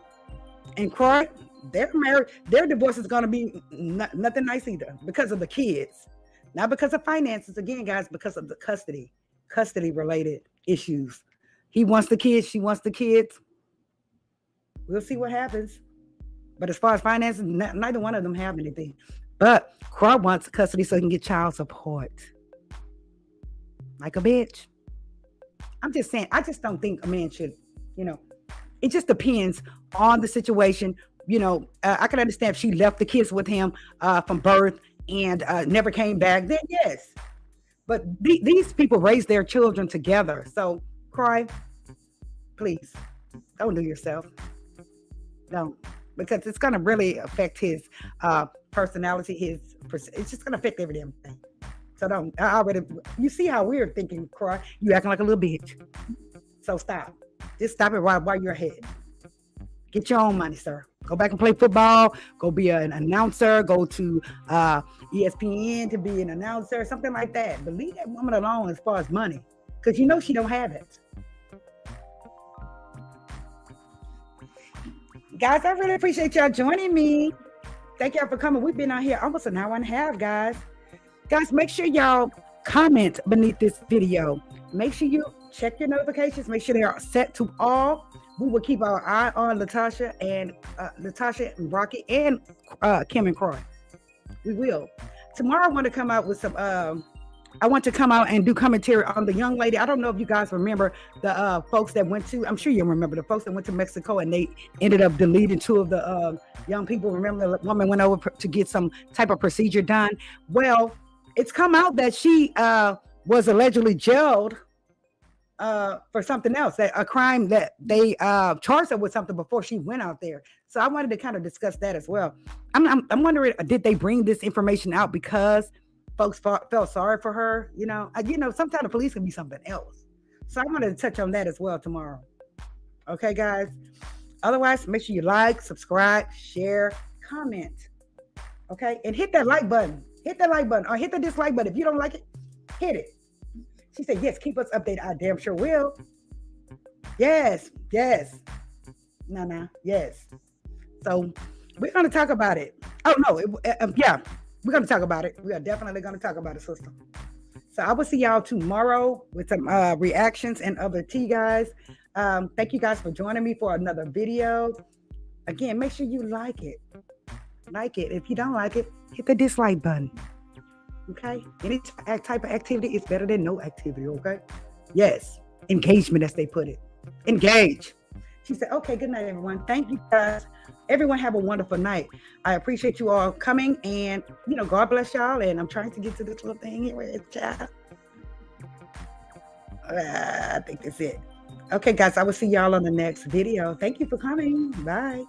and Kroy, they're married. Their divorce is going to be nothing nice either, because of the kids. Not because of finances, again, guys, because of the custody related issues. He wants the kids. She wants the kids. We'll see what happens. But as far as finances, neither one of them have anything. But Kroy wants custody so he can get child support. Like a bitch. I'm just saying, I just don't think a man should, it just depends on the situation. I can understand if she left the kids with him from birth and never came back, then yes. But these people raise their children together. So, Kroy, please, don't do yourself. Don't. Because it's going to really affect his personality, it's just going to affect every damn thing. So don't. You see how we're thinking, Kroy. You acting like a little bitch. So stop. Just stop it while you're ahead. Get your own money, sir. Go back and play football. Go be an announcer. Go to ESPN to be an announcer, something like that. But leave that woman alone as far as money, because she don't have it. Guys, I really appreciate y'all joining me. Thank y'all for coming. We've been out here almost an hour and a half, guys. Guys, make sure y'all comment beneath this video. Make sure you check your notifications. Make sure they are set to all. We will keep our eye on Latasha and Rocky and Kim and Kroy. We will. Tomorrow I want to come out with some I want to come out and do commentary on the young lady. I don't know if you guys remember the folks that went to, I'm sure you remember the folks that went to Mexico and they ended up deleting two of the young people. Remember the woman went over to get some type of procedure done. Well, it's come out that she was allegedly jailed for something else, a crime that they charged her with something before she went out there. So I wanted to kind of discuss that as well. I'm wondering, did they bring this information out because folks felt sorry for her? Sometimes the police can be something else. So I wanted to touch on that as well tomorrow. Okay, guys. Otherwise, make sure you like, subscribe, share, comment. Okay, and hit that like button. Hit that like button or hit the dislike button. If you don't like it, hit it. She said, yes, keep us updated. I damn sure will. Yes. No, yes. So we're going to talk about it. Oh, no. Yeah, we're going to talk about it. We are definitely going to talk about it, sister. So I will see y'all tomorrow with some reactions and other tea, guys. Thank you guys for joining me for another video. Again, make sure you like it. Like it. If you don't like it, hit the dislike button. Okay? Any type of activity is better than no activity, okay? Yes. Engagement, as they put it. Engage. She said, okay, good night, everyone. Thank you, guys. Everyone have a wonderful night. I appreciate you all coming, and God bless y'all. And I'm trying to get to this little thing here. Where it's I think that's it. Okay, guys, I will see y'all on the next video. Thank you for coming. Bye.